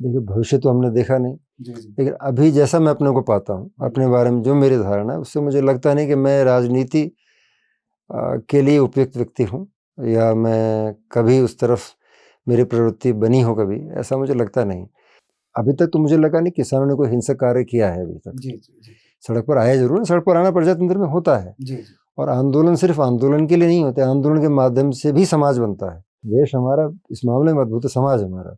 देखिए, भविष्य तो हमने देखा नहीं, लेकिन अभी जैसा मैं अपने को पाता हूँ, अपने बारे में जो मेरी धारणा है, उससे मुझे लगता नहीं कि मैं राजनीति के लिए उपयुक्त व्यक्ति हूँ, या मैं कभी उस तरफ मेरी प्रवृत्ति बनी हो कभी, ऐसा मुझे लगता नहीं। अभी तक तो मुझे लगा नहीं किसानों ने कोई हिंसक कार्य किया है अभी तक। सड़क पर आए जरूर, सड़क पर आना प्रजातंत्र में होता है, और आंदोलन सिर्फ आंदोलन के लिए नहीं होते, आंदोलन के माध्यम से भी समाज बनता है। देश हमारा इस मामले में अद्भुत, समाज हमारा।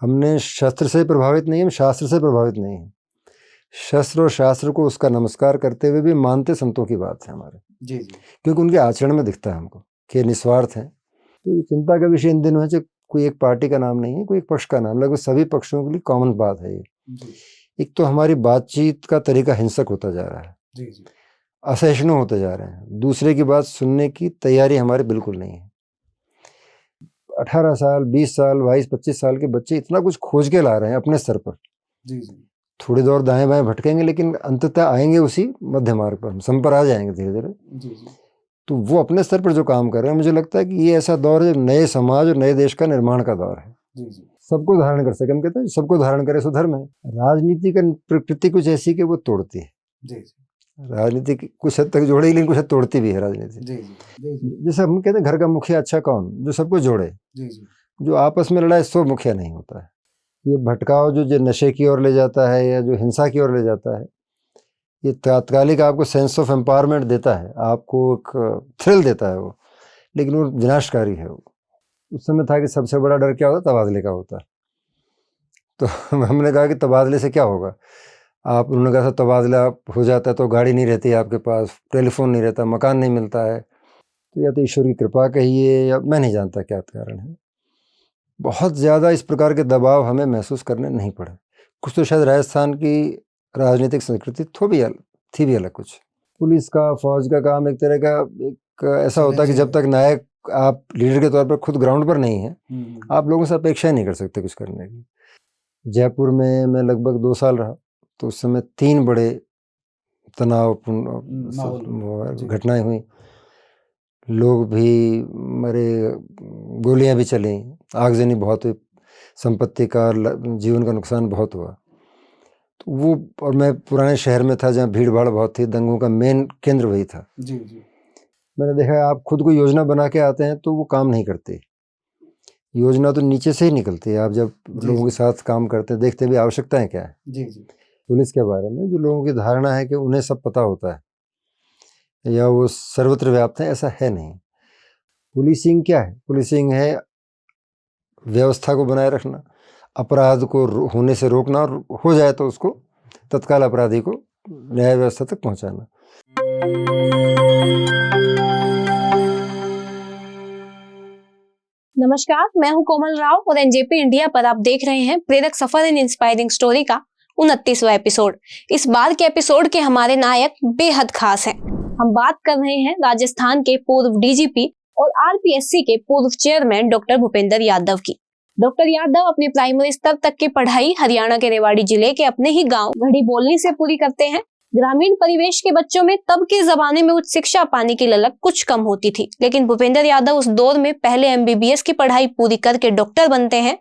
हमने शस्त्र से प्रभावित नहीं, हम शास्त्र से प्रभावित नहीं है। शस्त्र और शास्त्र को उसका नमस्कार करते हुए भी मानते संतों की बात है हमारे, क्योंकि उनके आचरण में दिखता है हमको कि निस्वार्थ हैं। तो ये चिंता का विषय इन दिनों है, जो कोई एक पार्टी का नाम नहीं है, कोई एक पक्ष का नाम, लगभग सभी पक्षों के लिए कॉमन बात है ये। एक तो हमारी बातचीत का तरीका हिंसक होता जा रहा है, असहिष्णु होते जा रहे हैं, दूसरे की बात सुनने की तैयारी हमारी बिल्कुल नहीं है। 18 साल, 20 साल, 22-25 साल के बच्चे इतना कुछ खोज के ला रहे हैं अपने स्तर पर। थोड़ी देर दाएं बाएं भटकेंगे, लेकिन अंततः आएंगे उसी मध्य मार्ग पर, हम पर आ जाएंगे धीरे धीरे। तो वो अपने स्तर पर जो काम कर रहे हैं, मुझे लगता है कि ये ऐसा दौर है, नए समाज और नए देश का निर्माण का दौर है। सबको धारण कर सके, हम कहते हैं सबको धारण करे सो धर्म है। राजनीति का प्रकृति कुछ ऐसी कि वो तोड़ती है। राजनीति कुछ हद तक जोड़ेगी, लेकिन कुछ हद तोड़ती भी है राजनीति। जैसे हम कहते हैं घर का मुखिया अच्छा कौन, जो सबको जोड़े, जो आपस में लड़ाए सो मुखिया नहीं होता है। ये भटकाव जो नशे की ओर ले जाता है या जो हिंसा की ओर ले जाता है, ये तात्कालिक आपको सेंस ऑफ एम्पावरमेंट देता है, आपको एक थ्रिल देता है वो, लेकिन वो विनाशकारी है। वो उस समय था कि सबसे बड़ा डर क्या होता, तबादले का होता। तो हमने कहा कि तबादले से क्या होगा, उन्होंने कहा था तबादला हो जाता है तो गाड़ी नहीं रहती आपके पास, टेलीफोन नहीं रहता, मकान नहीं मिलता है। तो या तो ईश्वर की कृपा कहिए, या मैं नहीं जानता क्या कारण है। बहुत ज़्यादा इस प्रकार के दबाव हमें महसूस करने नहीं पड़े। कुछ तो शायद राजस्थान की राजनीतिक संस्कृति थी भी अलग कुछ। पुलिस का, फौज का काम एक तरह का एक ऐसा होता है कि जब तक नायक आप लीडर के तौर पर खुद ग्राउंड पर नहीं है, आप लोगों से अपेक्षा नहीं कर सकते कुछ करने की। जयपुर में मैं लगभग 2 साल रहा, तो उस समय 3 बड़े तनावपूर्ण घटनाएं हुई, लोग भी मरे, गोलियां भी चली, आगजनी बहुत हुई, संपत्ति का, जीवन का नुकसान बहुत हुआ। तो वो, और मैं पुराने शहर में था जहाँ भीड़ भाड़ बहुत थी, दंगों का मेन केंद्र वही था। मैंने देखा, आप खुद को योजना बना के आते हैं तो वो काम नहीं करते। योजना तो नीचे से ही निकलती है। आप जब लोगों के साथ काम करते हैं, देखते भी आवश्यकताएं क्या है। पुलिस के बारे में जो लोगों की धारणा है कि उन्हें सब पता होता है या वो सर्वत्र व्याप्त है, ऐसा है नहीं। पुलिसिंग क्या है? पुलिसिंग है व्यवस्था को बनाए रखना, अपराध को होने से रोकना, और हो जाए तो उसको तत्काल अपराधी को न्याय व्यवस्था तक पहुंचाना। नमस्कार, मैं हूं कोमल राव और एनजेपी इंडिया पर आप देख रहे हैं प्रेरक सफर एंड इंस्पायरिंग स्टोरी का 29वां एपिसोड। इस बार के एपिसोड के हमारे नायक बेहद खास हैं। हम बात कर रहे हैं राजस्थान के पूर्व डीजीपी और आरपीएससी के पूर्व चेयरमैन डॉक्टर भूपेंद्र यादव की। डॉक्टर यादव अपनी प्राइमरी स्तर तक की पढ़ाई हरियाणा के रेवाड़ी जिले के अपने ही गांव घड़ी बोलनी से पूरी करते हैं। ग्रामीण परिवेश के बच्चों में तब के जमाने में उच्च शिक्षा पाने की ललक कुछ कम होती थी, लेकिन भूपेंद्र यादव उस दौर में पहले एमबीबीएस की पढ़ाई पूरी करके डॉक्टर बनते हैं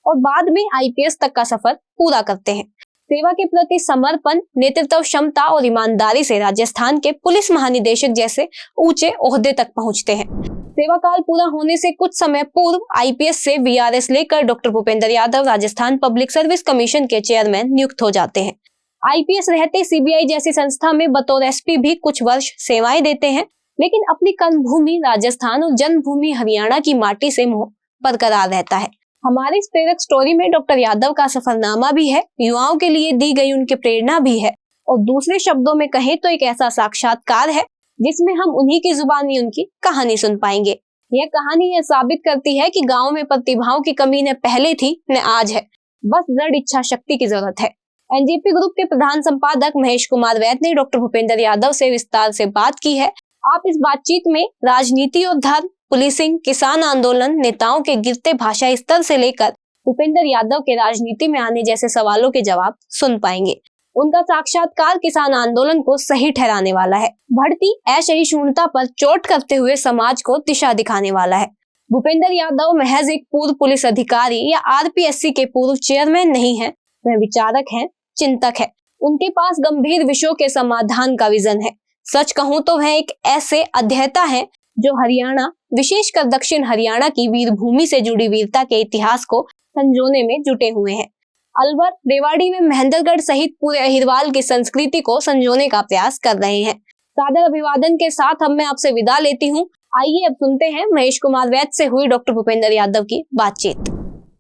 और बाद में आईपीएस तक का सफर पूरा करते हैं। सेवा के प्रति समर्पण, नेतृत्व क्षमता और ईमानदारी से राजस्थान के पुलिस महानिदेशक जैसे ऊंचे ओहदे तक पहुंचते हैं। सेवा काल पूरा होने से कुछ समय पूर्व आईपीएस से वीआरएस लेकर doctor Bhupendra Yadav Rajasthan public service commission के चेयरमैन नियुक्त हो जाते हैं। आईपीएस रहते सीबीआई जैसी संस्था में बतौर एसपी भी कुछ वर्ष सेवाएं देते हैं, लेकिन अपनी कर्मभूमि राजस्थान और जन्मभूमि हरियाणा की माटी से मोह बरकरार रहता है। हमारी इस प्रेरक स्टोरी में डॉक्टर यादव का सफरनामा भी है, युवाओं के लिए दी गई उनकी प्रेरणा भी है, और दूसरे शब्दों में कहें तो एक ऐसा साक्षात्कार है जिसमें हम उन्हीं की जुबानी उनकी कहानी सुन पाएंगे। यह कहानी यह साबित करती है कि गाँव में प्रतिभाओं की कमी न पहले थी न आज है, बस दृढ़ इच्छा शक्ति की जरूरत है। एनजेपी ग्रुप के प्रधान संपादक महेश कुमार वैद ने डॉक्टर भूपेंद्र यादव से विस्तार से बात की है। आप इस बातचीत में राजनीति और धर्म, पुलिसिंग, किसान आंदोलन, नेताओं के गिरते भाषा स्तर से लेकर भूपेंद्र यादव के राजनीति में आने जैसे सवालों के जवाब सुन पाएंगे। उनका साक्षात्कार किसान आंदोलन को सही ठहराने वाला है, बढ़ती असहिष्णुता पर चोट करते हुए समाज को दिशा दिखाने वाला है। भूपेंद्र यादव महज एक पूर्व पुलिस अधिकारी या आरपीएससी के पूर्व चेयरमैन नहीं है, वह विचारक हैं, चिंतक है। उनके पास गंभीर विषयों के समाधान का विजन है। सच कहूं तो वह एक ऐसे अध्येता है जो हरियाणा, विशेषकर दक्षिण हरियाणा की वीर भूमि से जुड़ी वीरता के इतिहास को संजोने में जुटे हुए हैं। अलवर, रेवाड़ी में महेंद्रगढ़ सहित पूरे अहिरवाल की संस्कृति को संजोने का प्रयास कर रहे हैं। सादर अभिवादन के साथ अब मैं आपसे विदा लेती हूँ। आइए अब सुनते हैं महेश कुमार वैद्य से हुई डॉक्टर भूपेंद्र यादव की बातचीत।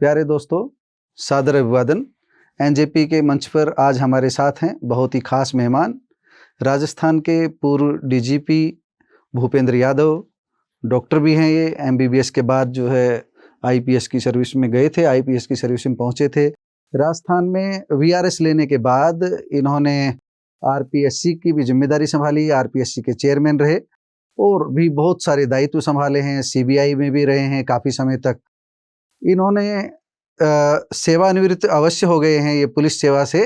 प्यारे दोस्तों, सादर अभिवादन। एनजेपी के मंच पर आज हमारे साथ हैं बहुत ही खास मेहमान, राजस्थान के पूर्व डीजीपी भूपेंद्र यादव। डॉक्टर भी हैं ये, एमबीबीएस के बाद जो है आईपीएस की सर्विस में गए थे, आईपीएस की सर्विस में पहुंचे थे। राजस्थान में वीआरएस लेने के बाद इन्होंने आरपीएससी की भी जिम्मेदारी संभाली, आरपीएससी के चेयरमैन रहे और भी बहुत सारे दायित्व संभाले हैं। सीबीआई में भी रहे हैं काफ़ी समय तक। इन्होंने सेवानिवृत्त अवश्य हो गए हैं ये पुलिस सेवा से,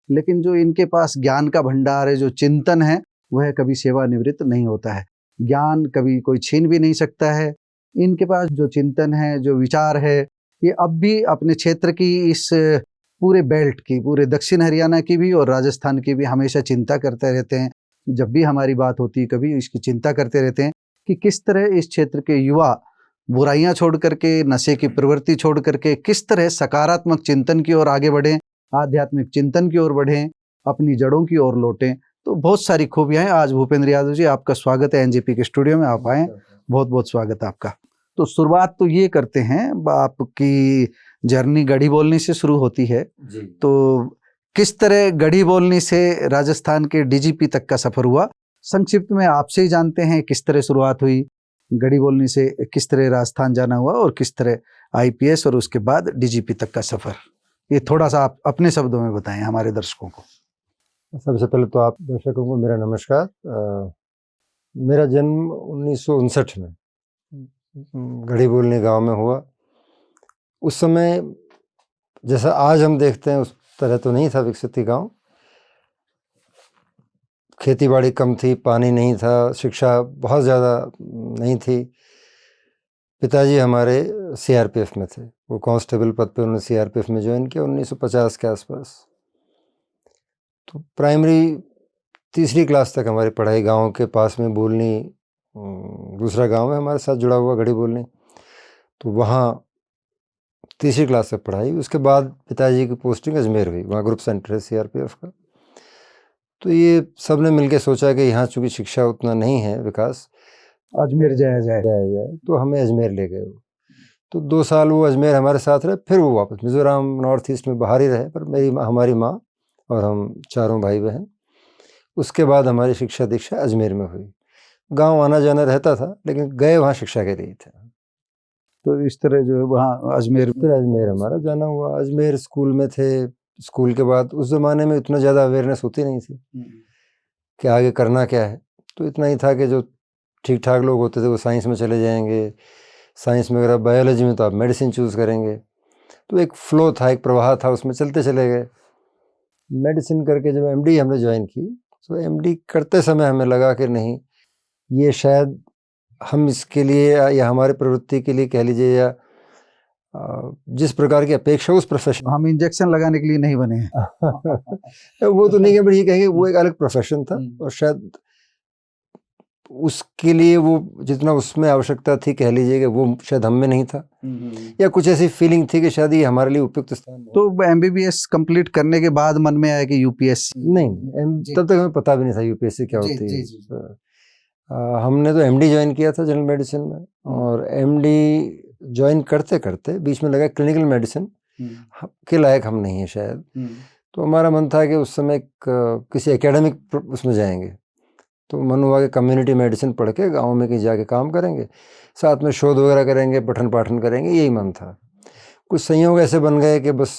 लेकिन जो इनके पास ज्ञान का भंडार है, जो चिंतन है, वह कभी सेवानिवृत्त नहीं होता है। ज्ञान कभी कोई छीन भी नहीं सकता है। इनके पास जो चिंतन है, जो विचार है, ये अब भी अपने क्षेत्र की, इस पूरे बेल्ट की, पूरे दक्षिण हरियाणा की भी और राजस्थान की भी हमेशा चिंता करते रहते हैं। जब भी हमारी बात होती है कभी इसकी चिंता करते रहते हैं कि किस तरह इस क्षेत्र के युवा बुराइयां छोड़ करके, नशे की प्रवृत्ति छोड़ करके किस तरह सकारात्मक चिंतन की ओर आगे बढ़ें, आध्यात्मिक चिंतन की ओर बढ़ें, अपनी जड़ों की ओर लौटें। तो बहुत सारी खूबियां हैं। आज भूपेंद्र यादव जी, आपका स्वागत है एनजेपी के स्टूडियो में, आप आए, बहुत बहुत स्वागत है आपका। तो शुरुआत तो ये करते हैं, आपकी जर्नी गढ़ी बोलनी से शुरू होती है जी। तो किस तरह गढ़ी बोलनी से राजस्थान के डीजीपी तक का सफर हुआ, संक्षिप्त में आपसे ही जानते हैं किस तरह शुरुआत हुई, गढ़ी बोलनी से किस तरह राजस्थान जाना हुआ और किस तरह आईपीएस और उसके बाद डीजीपी तक का सफर, ये थोड़ा सा आप अपने शब्दों में बताएं हमारे दर्शकों को। सबसे पहले तो आप दर्शकों को मेरा नमस्कार। मेरा जन्म 1959 में गढ़ी बोलनी गांव में हुआ। उस समय जैसा आज हम देखते हैं उस तरह तो नहीं था विकसित गांव। खेती बाड़ी कम थी, पानी नहीं था, शिक्षा बहुत ज़्यादा नहीं थी। पिताजी हमारे सीआरपीएफ में थे, वो कांस्टेबल पद पे उन्होंने सीआरपीएफ में ज्वाइन किया 1950 के आसपास। तो प्राइमरी तीसरी क्लास तक हमारी पढ़ाई गांव के पास में बोलनी, दूसरा गांव है हमारे साथ जुड़ा हुआ गढ़ी बोलनी, तो वहाँ तीसरी क्लास तक पढ़ाई। उसके बाद पिताजी की पोस्टिंग अजमेर हुई, वहाँ ग्रुप सेंटर है सीआरपीएफ का। तो ये सब ने मिलकर सोचा कि यहाँ चूँकि शिक्षा उतना नहीं है, विकास, अजमेर जाया जाए, तो हमें अजमेर ले गए। तो 2 साल वो अजमेर हमारे साथ रहे, फिर वो वापस मिज़ोरम नॉर्थ ईस्ट में बाहर ही रहे। पर हमारी माँ और हम चारों भाई बहन, उसके बाद हमारी शिक्षा दीक्षा अजमेर में हुई। गांव आना जाना रहता था, लेकिन गए वहाँ शिक्षा के लिए थे। तो इस तरह जो है वहाँ अजमेर हमारा जाना हुआ। अजमेर स्कूल में थे। स्कूल के बाद उस ज़माने में इतना ज़्यादा अवेयरनेस होती नहीं थी कि आगे करना क्या है। तो इतना ही था कि जो ठीक ठाक लोग होते थे वो साइंस में चले जाएंगे, साइंस में अगर बायोलॉजी में तो आप मेडिसिन चूज़ करेंगे। तो एक फ़्लो था, एक प्रवाह था, उसमें चलते चले गए। मेडिसिन करके जब एमडी हमने ज्वाइन की, तो एमडी करते समय हमें लगा कि नहीं, ये शायद हम इसके लिए या हमारे प्रवृत्ति के लिए कह लीजिए, या जिस प्रकार की अपेक्षा उस प्रोफेशन, हम इंजेक्शन लगाने के लिए नहीं बने हैं वो तो नहीं है, पर ये कहेंगे वो एक अलग प्रोफेशन था और शायद उसके लिए वो जितना उसमें आवश्यकता थी, कह लीजिए कि वो शायद हम में नहीं था, या कुछ ऐसी फीलिंग थी कि शायद ये हमारे लिए उपयुक्त स्थान। तो एमबीबीएस कंप्लीट करने के बाद मन में आया कि यूपीएससी? नहीं, तब तक हमें पता भी नहीं था यूपीएससी क्या होती है। हमने तो एमडी ज्वाइन किया था जनरल मेडिसिन में, और एमडी ज्वाइन करते करते बीच में लगा क्लिनिकल मेडिसिन के लायक हम नहीं है शायद। तो हमारा मन था कि उस समय किसी एकेडमिक उसमें जाएंगे। तो मन हुआ कि कम्युनिटी मेडिसिन पढ़ के गाँव में कहीं जाके काम करेंगे, साथ में शोध वगैरह करेंगे, पठन पाठन करेंगे, यही मन था। कुछ संयोग ऐसे बन गए कि बस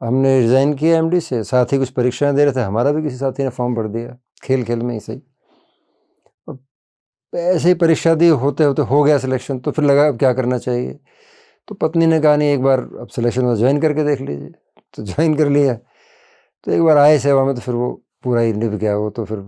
हमने रिज़ाइन किया एमडी से, साथ ही कुछ परीक्षाएं दे रहे थे, हमारा भी किसी साथी ने फॉर्म भर दिया, खेल खेल में ही सही। ऐसे ही परीक्षा दी, होते होते हो गया सिलेक्शन। तो फिर लगा अब क्या करना चाहिए। तो पत्नी ने कहा नहीं, एक बार अब सिलेक्शन में ज्वाइन करके देख लीजिए। तो ज्वाइन कर लिया। तो एक बार आए सेवा में तो फिर वो पूरा ही निभ गया वो। तो फिर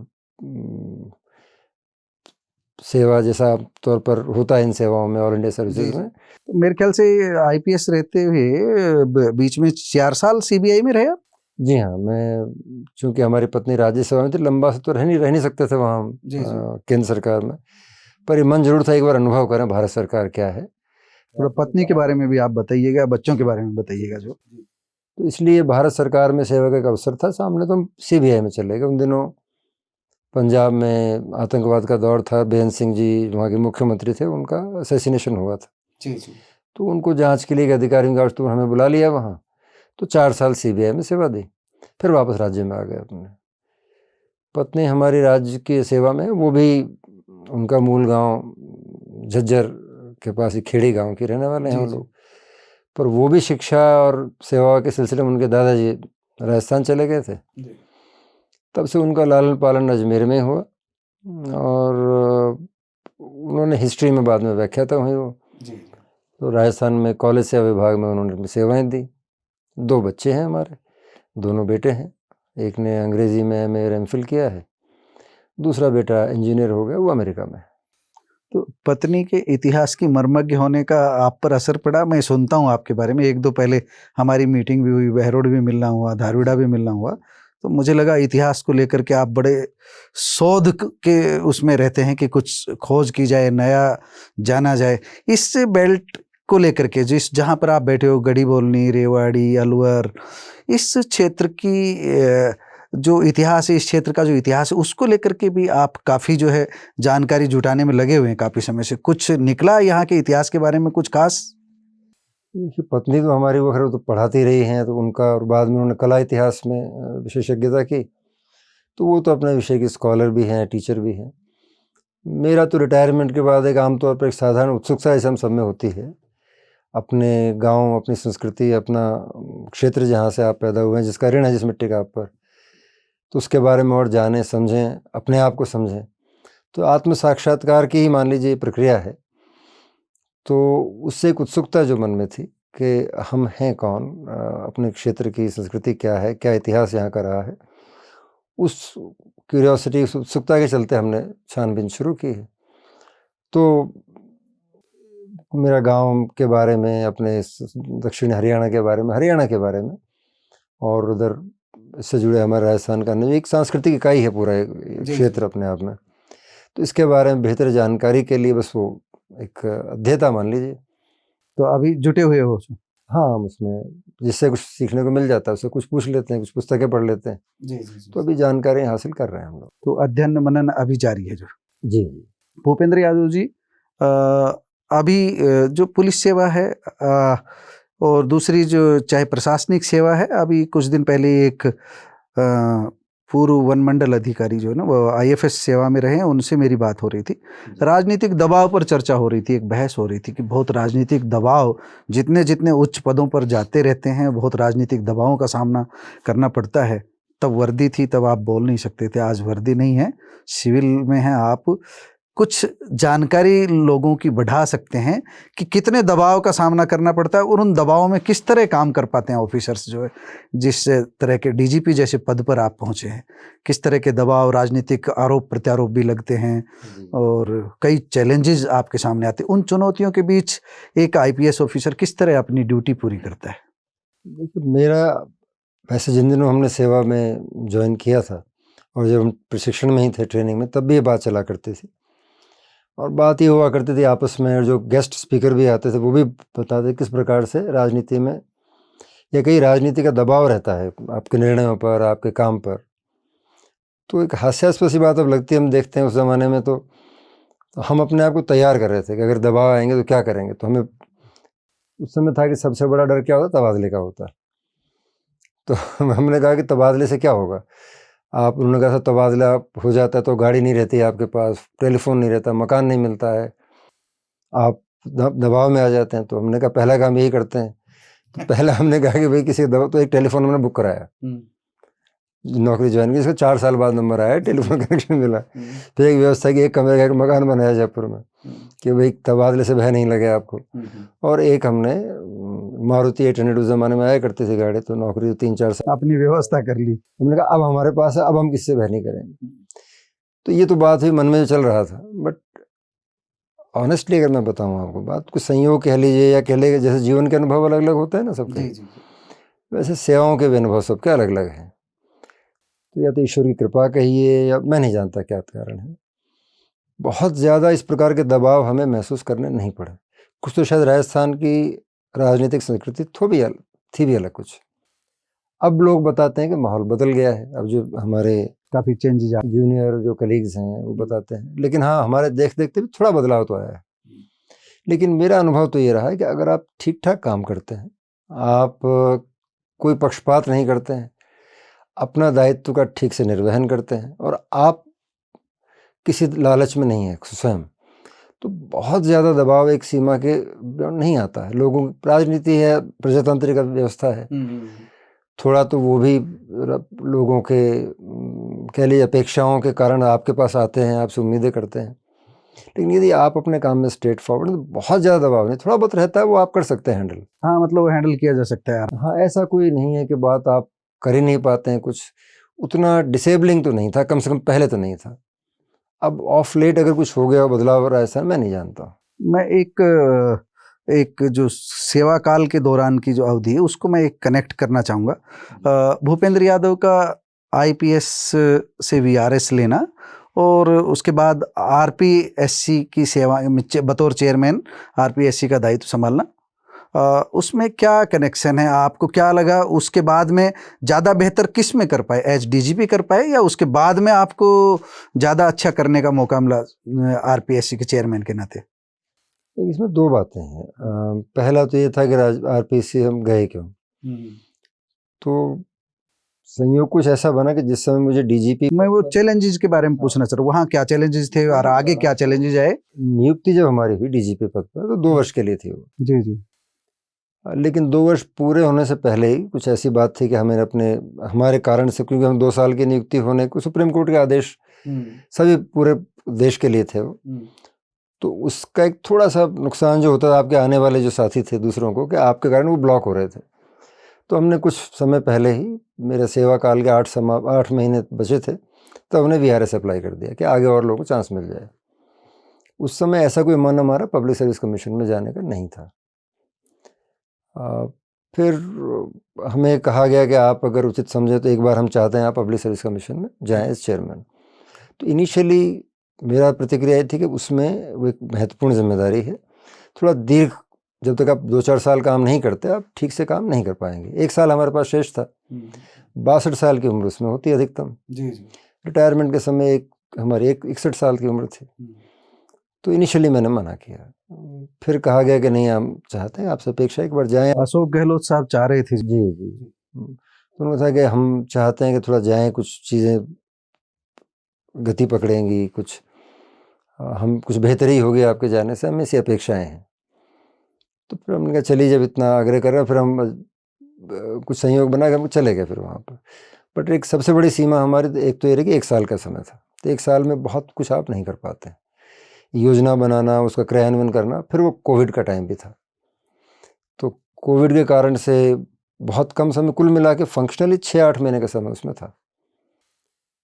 सेवा जैसा तौर पर होता है इन सेवाओं में, ऑल इंडिया सर्विसेज में। मेरे ख्याल से आईपीएस रहते हुए बीच में 4 साल सीबीआई में रहे आप? जी हाँ, मैं चूंकि हमारी पत्नी राज्य सेवा में थी, लंबा से तो रह नहीं सकते थे वहाँ केंद्र सरकार में, पर ये मन जरूर था एक बार अनुभव करें भारत सरकार क्या है। थोड़ा पत्नी के बारे में भी आप बताइएगा, बच्चों के बारे में बताइएगा जो। तो इसलिए भारत सरकार में सेवा का एक अवसर था सामने, तो हम सीबीआई में चले गए। उन दिनों पंजाब में आतंकवाद का दौर था, बेअंत सिंह जी वहाँ के मुख्यमंत्री थे, उनका असैसिनेशन हुआ था। जी। तो उनको जांच के लिए अधिकारियों का तो हमें बुला लिया वहाँ, तो 4 साल सीबीआई में सेवा दी, फिर वापस राज्य में आ गए अपने। पत्नी हमारी राज्य की सेवा में, वो भी उनका मूल गांव झज्जर के पास ही खेड़ी गांव के रहने वाले हैं वो लोग, पर वो भी शिक्षा और सेवा के सिलसिले में उनके दादाजी राजस्थान चले गए थे। तब से उनका लालन पालन अजमेर में हुआ, और उन्होंने हिस्ट्री में बाद में व्याख्याता हुई वो। तो राजस्थान में कॉलेज सेवा विभाग में उन्होंने अपनी सेवाएं दी। 2 बच्चे हैं हमारे, दोनों बेटे हैं। एक ने अंग्रेजी में एमए और एमफिल किया है, दूसरा बेटा इंजीनियर हो गया, वो अमेरिका में। तो पत्नी के इतिहास की मर्मज्ञ होने का आप पर असर पड़ा? मैं सुनता हूँ आपके बारे में, 1-2 पहले हमारी मीटिंग भी हुई, बहरोड भी मिलना हुआ, धारविड़ा भी मिलना हुआ, तो मुझे लगा इतिहास को लेकर के आप बड़े शोध के उसमें रहते हैं कि कुछ खोज की जाए, नया जाना जाए। इस बेल्ट को लेकर के जहाँ पर आप बैठे हो, गढ़ी बोलनी, रेवाड़ी, अलवर, इस क्षेत्र की जो इतिहास है, इस क्षेत्र का जो इतिहास है, उसको लेकर के भी आप काफ़ी जो है जानकारी जुटाने में लगे हुए हैं काफ़ी समय से। कुछ निकला यहाँ के इतिहास के बारे में कुछ खास? पत्नी तो हमारी वो खैर तो पढ़ाती रही हैं, तो उनका, और बाद में उन्होंने कला इतिहास में विशेषज्ञता की, तो वो तो अपने विषय की स्कॉलर भी हैं, टीचर भी हैं। मेरा तो रिटायरमेंट के बाद एक आमतौर पर एक साधारण उत्सुकता ऐसे हम सब में होती है, अपने गांव, अपनी संस्कृति, अपना क्षेत्र जहां से आप पैदा हुए हैं, जिसका ऋण है जिस मिट्टी का आप पर, तो उसके बारे में और जानें, समझें, अपने आप को समझें। तो आत्म साक्षात्कार की ही मान लीजिए प्रक्रिया है। तो उससे एक उत्सुकता जो मन में थी कि हम हैं कौन, अपने क्षेत्र की संस्कृति क्या है, क्या इतिहास यहाँ का रहा है, उस क्यूरियोसिटी, उस उत्सुकता के चलते हमने छानबीन शुरू की है। तो मेरा गांव के बारे में, अपने दक्षिण हरियाणा के बारे में, और उधर इससे जुड़े हमारे राजस्थान का एक सांस्कृतिक इकाई है पूरा क्षेत्र अपने आप में। तो इसके बारे में बेहतर जानकारी के लिए बस वो एक अध्येता मान लीजिए। तो अभी जुटे हुए हो? हाँ, हम उसमें जिससे कुछ सीखने को मिल जाता है उससे कुछ पूछ लेते हैं, कुछ पुस्तकें पढ़ लेते हैं। जी। तो अभी जानकारी हासिल कर रहे हैं हम लोग। तो अध्ययन मनन अभी जारी है जो? जी। भूपेंद्र यादव जी, अभी जो पुलिस सेवा है और दूसरी जो चाहे प्रशासनिक सेवा है, अभी कुछ दिन पहले एक पूर्व वन मंडल अधिकारी जो है ना, वो आईएफएस सेवा में रहे हैं, उनसे मेरी बात हो रही थी। राजनीतिक दबाव पर चर्चा हो रही थी, एक बहस हो रही थी कि बहुत राजनीतिक दबाव, जितने जितने उच्च पदों पर जाते रहते हैं बहुत राजनीतिक दबावों का सामना करना पड़ता है। तब वर्दी थी, तब आप बोल नहीं सकते थे, आज वर्दी नहीं है, सिविल में हैं आप। कुछ जानकारी लोगों की बढ़ा सकते हैं कि कितने दबाव का सामना करना पड़ता है और उन दबावों में किस तरह काम कर पाते हैं ऑफिसर्स जो है, जिस तरह के डीजीपी जैसे पद पर आप पहुंचे हैं, किस तरह के दबाव, राजनीतिक आरोप प्रत्यारोप भी लगते हैं और कई चैलेंजेस आपके सामने आते हैं। उन चुनौतियों के बीच एक आईपीएस ऑफिसर किस तरह अपनी ड्यूटी पूरी करता है? देखिए, मेरा वैसे जिन दिनों हमने सेवा में ज्वाइन किया था और जब हम प्रशिक्षण में ही थे, ट्रेनिंग में, तब भी ये बात चला करती थी, और बात ये हुआ करती थी आपस में, और जो गेस्ट स्पीकर भी आते थे वो भी बताते किस प्रकार से राजनीति में या कई राजनीति का दबाव रहता है आपके निर्णयों पर, आपके काम पर। तो एक हास्यास्पद सी बात अब लगती है, हम देखते हैं उस ज़माने में तो हम अपने आप को तैयार कर रहे थे कि अगर दबाव आएंगे तो क्या करेंगे। तो हमें उस समय था कि सबसे बड़ा डर क्या होता, तबादले का होता। तो हमने कहा कि तबादले से क्या होगा, आप, उन्होंने कहा था तबादला हो जाता है तो गाड़ी नहीं रहती आपके पास, टेलीफोन नहीं रहता, मकान नहीं मिलता है, आप दबाव में आ जाते हैं। तो हमने कहा पहला काम यही करते हैं। तो पहला हमने कहा कि भाई किसी दबाव, तो एक टेलीफोन हमने बुक कराया, नौकरी ज्वाइन की, इसका 4 साल बाद नंबर आया, टेलीफोन कनेक्शन मिला। फिर एक व्यवस्था की, एक कमरे का एक मकान बनाया जयपुर में कि भाई तबादले से भय नहीं लगे आपको। और एक हमने मारुति 800 उस जमाने में आया करती थी गाड़ी, तो नौकरी 3-4 साल अपनी व्यवस्था कर ली। हमने कहा अब हमारे पास है, अब हम किससे भय नहीं करेंगे। तो ये तो बात हुई, मन में जो चल रहा था। बट ऑनेस्टली अगर मैं बताऊं आपको बात, कुछ संयोग कह लीजिए या कह लीजिए, जैसे जीवन के अनुभव अलग अलग होते हैं ना सबके, वैसे सेवाओं के भी अनुभव सबके अलग अलग हैं। तो या तो ईश्वर की कृपा कहिए, या मैं नहीं जानता क्या कारण है, बहुत ज़्यादा इस प्रकार के दबाव हमें महसूस करने नहीं पड़े। कुछ तो शायद राजस्थान की राजनीतिक संस्कृति थी भी अलग कुछ। अब लोग बताते हैं कि माहौल बदल गया है, अब जो हमारे काफ़ी चेंजेस जूनियर जो कलीग्स हैं वो बताते हैं, लेकिन हाँ, हमारे देखते देखते भी थोड़ा बदलाव तो आया है। लेकिन मेरा अनुभव तो ये रहा है कि अगर आप ठीक ठाक काम करते हैं, आप कोई पक्षपात नहीं करते हैं, अपना दायित्व का ठीक से निर्वहन करते हैं, और आप किसी लालच में नहीं है स्वयं, तो बहुत ज़्यादा दबाव एक सीमा के नहीं आता है। लोगों की राजनीति है, प्रजातांत्रिक व्यवस्था है, थोड़ा तो वो भी लोगों के कह लीजिए अपेक्षाओं के कारण आपके पास आते हैं, आपसे उम्मीदें करते हैं। लेकिन यदि आप अपने काम में स्ट्रेट फॉरवर्ड, तो बहुत ज़्यादा दबाव नहीं, थोड़ा बहुत रहता है, वो आप कर सकते हैं हैंडल। हाँ, मतलब हैंडल किया जा सकता है। हाँ, ऐसा कोई नहीं है कि बात आप कर ही नहीं पाते हैं। कुछ उतना डिसेबलिंग तो नहीं था, कम से कम पहले तो नहीं था। अब ऑफ लेट अगर कुछ हो गया हो, बदलाव हो रहा है, ऐसा मैं नहीं जानता। मैं एक जो सेवा काल के दौरान की जो अवधि है उसको मैं एक कनेक्ट करना चाहूँगा। भूपेंद्र यादव का आईपीएस से वीआरएस लेना और उसके बाद आरपीएससी की सेवा बतौर चेयरमैन आरपीएससी का दायित्व संभालना, उसमें क्या कनेक्शन है? आपको क्या लगा उसके बाद में ज़्यादा बेहतर किस में कर पाए, एज डीजीपी कर पाए, या उसके बाद में आपको ज़्यादा अच्छा करने का मौका मिला आरपीएससी के चेयरमैन के नाते? इसमें दो बातें हैं। पहला तो ये था कि आरपीएससी हम गए क्यों, तो संयोग कुछ ऐसा बना कि जिस समय मुझे डीजीपी, मैं वो चैलेंजेस के बारे में पूछना चाह रहा हूँ, वहाँ क्या चैलेंजेस थे और आगे क्या चैलेंजेस आए? नियुक्ति जब हमारी हुई डीजीपी पद पर, तो 2 वर्ष के लिए थी वो। जी जी। लेकिन 2 वर्ष पूरे होने से पहले ही कुछ ऐसी बात थी कि हमें हमारे कारण से, क्योंकि हम 2 साल की नियुक्ति होने को सुप्रीम कोर्ट के आदेश सभी पूरे देश के लिए थे वो, तो उसका एक थोड़ा सा नुकसान जो होता था आपके आने वाले जो साथी थे दूसरों को, कि आपके कारण वो ब्लॉक हो रहे थे। तो हमने कुछ समय पहले ही, मेरे सेवा काल के 8 महीने बचे थे, तो हमने वीआरएस अप्लाई कर दिया कि आगे और लोगों को चांस मिल जाए। उस समय ऐसा कोई मन हमारा पब्लिक सर्विस कमीशन में जाने का नहीं था। फिर हमें कहा गया कि आप अगर उचित समझे तो एक बार हम चाहते हैं आप पब्लिक सर्विस कमीशन में जाएं एज चेयरमैन। तो इनिशियली मेरा प्रतिक्रिया ये थी कि उसमें वो एक महत्वपूर्ण जिम्मेदारी है, थोड़ा दीर्घ, जब तक आप 2-4 साल काम नहीं करते आप ठीक से काम नहीं कर पाएंगे। 1 साल हमारे पास शेष था, 62 साल की उम्र उसमें होती अधिकतम। जी जी। रिटायरमेंट के समय हमारी 61 साल की उम्र थी। तो इनिशियली मैंने मना किया, फिर कहा गया कि नहीं, हम चाहते हैं आपसे अपेक्षा एक बार जाएं। अशोक गहलोत साहब चाह रहे थे। जी जी। तो उन्होंने कहा कि हम चाहते हैं कि थोड़ा जाएं, कुछ चीज़ें गति पकड़ेंगी, कुछ हम कुछ बेहतरी होगी आपके जाने से, हमें ऐसी अपेक्षाएं हैं। तो फिर हमने कहा चलिए, जब इतना आग्रह कर रहे हैं, फिर हम कुछ संयोग बना के हम चले गए फिर वहाँ पर। बट एक सबसे बड़ी सीमा हमारी एक तो ये रही कि 1 साल का समय था, तो 1 साल में बहुत कुछ आप नहीं कर पाते, योजना बनाना, उसका क्रियान्वयन करना। फिर वो कोविड का टाइम भी था, तो कोविड के कारण से बहुत कम समय, कुल मिला के फंक्शनली 6-8 महीने का समय उसमें था।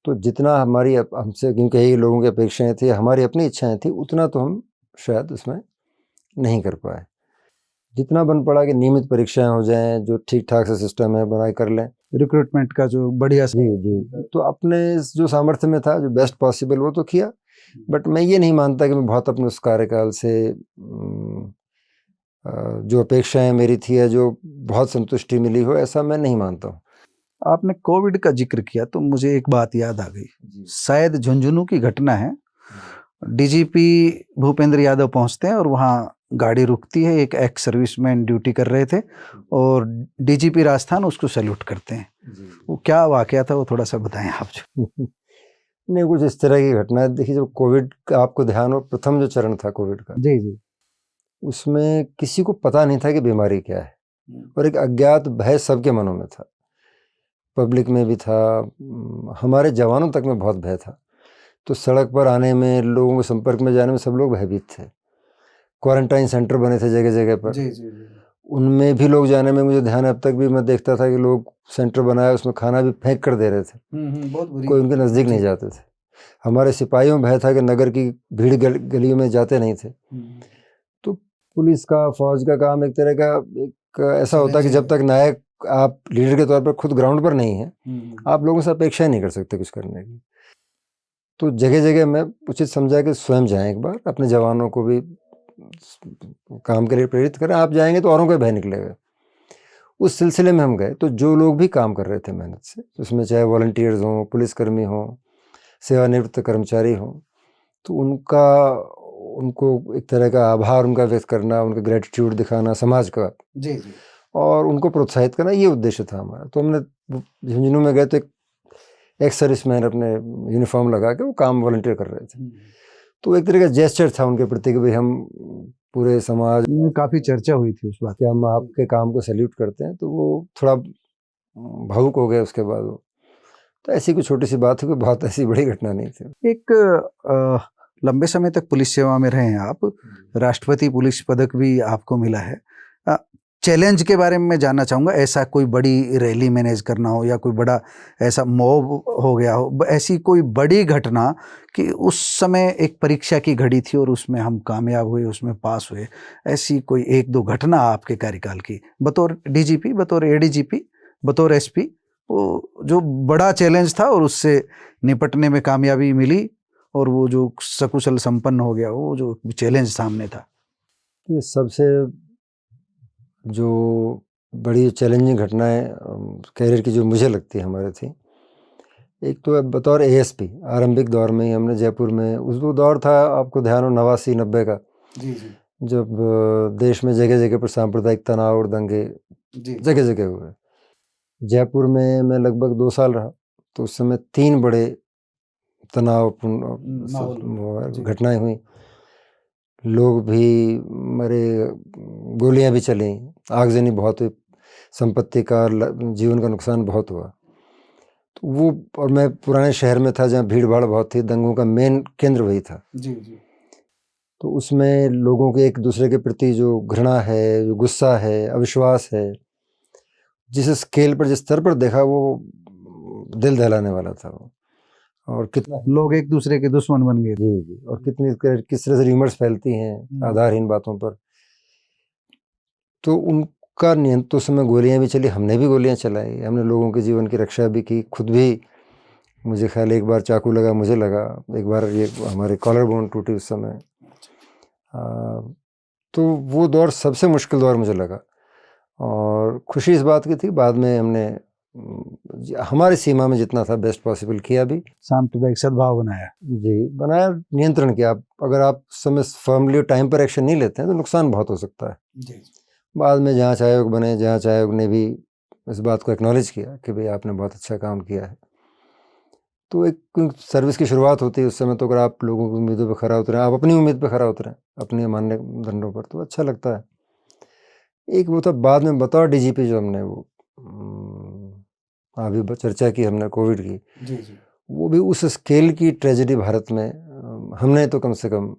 तो जितना हमारी हमसे, क्योंकि यही लोगों की अपेक्षाएं थी, हमारी अपनी इच्छाएं थी, उतना तो हम शायद उसमें नहीं कर पाए। जितना बन पड़ा कि नियमित परीक्षाएं हो जाएं, जो ठीक ठाक से सिस्टम है बनाए कर लें, रिक्रूटमेंट का जो बढ़िया। जी जी। तो अपने जो सामर्थ्य में था, जो बेस्ट पॉसिबल वो तो किया। बट मैं ये नहीं मानता कि मैं बहुत अपने उस कार्यकाल से जो अपेक्षाएं मेरी थी या जो बहुत संतुष्टि मिली हो, ऐसा मैं नहीं मानता हूँ। आपने कोविड का जिक्र किया तो मुझे एक बात याद आ गई, शायद झुंझुनू की घटना है। डीजीपी भूपेंद्र यादव पहुंचते हैं और वहाँ गाड़ी रुकती है, एक एक्स सर्विसमैन ड्यूटी कर रहे थे और डीजीपी राजस्थान उसको सैल्यूट करते हैं। वो क्या वाकया था, वो थोड़ा सा बताएं आप। नहीं, कुछ इस तरह की घटना है। देखिए, जब कोविड का आपको ध्यान हो, प्रथम जो चरण था कोविड का, जी जी, उसमें किसी को पता नहीं था कि बीमारी क्या है, और एक अज्ञात भय सबके मनों में था, पब्लिक में भी था, हमारे जवानों तक में बहुत भय था। तो सड़क पर आने में, लोगों के संपर्क में जाने में सब लोग भयभीत थे। क्वारंटाइन सेंटर बने थे जगह जगह पर, जी जी जी। उनमें भी लोग जाने में, मुझे ध्यान है, अब तक भी मैं देखता था कि लोग सेंटर बनाया, उसमें खाना भी फेंक कर दे रहे थे, बहुत बुरी। कोई उनके नज़दीक नहीं जाते थे। हमारे सिपाहियों में भय था कि नगर की भीड़ गलियों में जाते नहीं थे। तो पुलिस का, फौज का काम एक तरह का एक ऐसा होता है कि जब तक नायक आप लीडर के तौर पर खुद ग्राउंड पर नहीं है, आप लोगों से अपेक्षा ही नहीं कर सकते कुछ करने की। तो जगह जगह मैं उचित समझा कि स्वयं जाएं, एक बार अपने जवानों को भी काम के लिए प्रेरित करें। आप जाएंगे तो औरों का भय निकलेगा। उस सिलसिले में हम गए, तो जो लोग भी काम कर रहे थे मेहनत से, उसमें चाहे वॉलंटियर्स हों, पुलिसकर्मी हों, सेवानिवृत्त कर्मचारी हों, तो उनको एक तरह का आभार उनका व्यक्त करना, उनका ग्रेटिट्यूड दिखाना समाज का, जी जी, और उनको प्रोत्साहित करना, ये उद्देश्य था हमारा। तो हमने झुंझुनू में गए तो एक सर्विसमैन अपने यूनिफॉर्म लगा के वो काम वॉलंटियर कर रहे थे। तो एक तरह का जेस्चर था उनके प्रति कि भाई हम पूरे समाज में काफ़ी चर्चा हुई थी उस बात कि हम आपके काम को सैल्यूट करते हैं। तो वो थोड़ा भावुक हो गए उसके बाद वो। तो ऐसी कोई छोटी सी बात है, कोई बहुत ऐसी बड़ी घटना नहीं थी। एक लंबे समय तक पुलिस सेवा में रहे हैं आप, राष्ट्रपति पुलिस पदक भी आपको मिला है। चैलेंज के बारे में मैं जानना चाहूँगा। ऐसा कोई बड़ी रैली मैनेज करना हो या कोई बड़ा ऐसा मॉब हो गया हो, ऐसी कोई बड़ी घटना कि उस समय एक परीक्षा की घड़ी थी और उसमें हम कामयाब हुए, उसमें पास हुए, ऐसी कोई एक दो घटना आपके कार्यकाल की बतौर डीजीपी, बतौर एडीजीपी, बतौर एसपी, वो जो बड़ा चैलेंज था और उससे निपटने में कामयाबी मिली और वो जो सकुशल संपन्न हो गया, वो जो चैलेंज सामने था? ये सबसे जो बड़ी चैलेंजिंग घटनाएं कैरियर की जो मुझे लगती है हमारे थी, एक तो बतौर एएसपी आरंभिक दौर में ही हमने जयपुर में, उस वो दौर था आपको ध्यान हो 89-90 का, जी जी, जब देश में जगह जगह पर सांप्रदायिक तनाव और दंगे जगह जगह हुए। जयपुर में मैं लगभग 2 साल रहा, तो उस समय 3 बड़े तनावपूर्ण घटनाएं हुई। लोग भी मरे, गोलियां भी चली, आगजनी बहुत हुई, संपत्ति का जीवन का नुकसान बहुत हुआ। तो वो, और मैं पुराने शहर में था जहाँ भीड़ भाड़ बहुत थी, दंगों का मेन केंद्र वही था। जी जी, तो उसमें लोगों के एक दूसरे के प्रति जो घृणा है, जो गुस्सा है, अविश्वास है, जिस स्केल पर, जिस स्तर पर देखा, वो दिल दहलाने वाला था वो। और कितना लोग एक दूसरे के दुश्मन बन गए। जी जी, और किस तरह से र्यूमर्स फैलती हैं आधारहीन बातों पर। तो उनका नियंत्रण, तो उस समय गोलियां भी चली, हमने भी गोलियां चलाई, हमने लोगों के जीवन की रक्षा भी की, खुद भी मुझे ख्याल एक बार चाकू लगा, मुझे लगा एक बार, ये हमारे कॉलर बोन टूटी उस समय। तो वो दौर सबसे मुश्किल दौर मुझे लगा, और खुशी इस बात की थी, बाद में हमने हमारी सीमा में जितना था बेस्ट पॉसिबल किया भी, सांप्रदायिक सद्भाव बनाया। जी बनाया, नियंत्रण किया। अगर आप समय फर्मली टाइम पर एक्शन नहीं लेते हैं तो नुकसान बहुत हो सकता है। जी, बाद में जांच आयोग बने, जांच आयोग ने भी इस बात को एक्नॉलेज किया कि भाई आपने बहुत अच्छा काम किया है। तो एक सर्विस की शुरुआत होती है उस समय, तो अगर आप लोगों की उम्मीदों पर खरा उतरें, आप अपनी उम्मीद पर खरा उतरें, अपने मान्य दंडों पर, तो अच्छा लगता है। एक वो था बाद में बतौर डीजीपी जो हमने वो अभी चर्चा की हमने कोविड की, जी जी, वो भी उस स्केल की ट्रेजेडी भारत में हमने तो कम से कम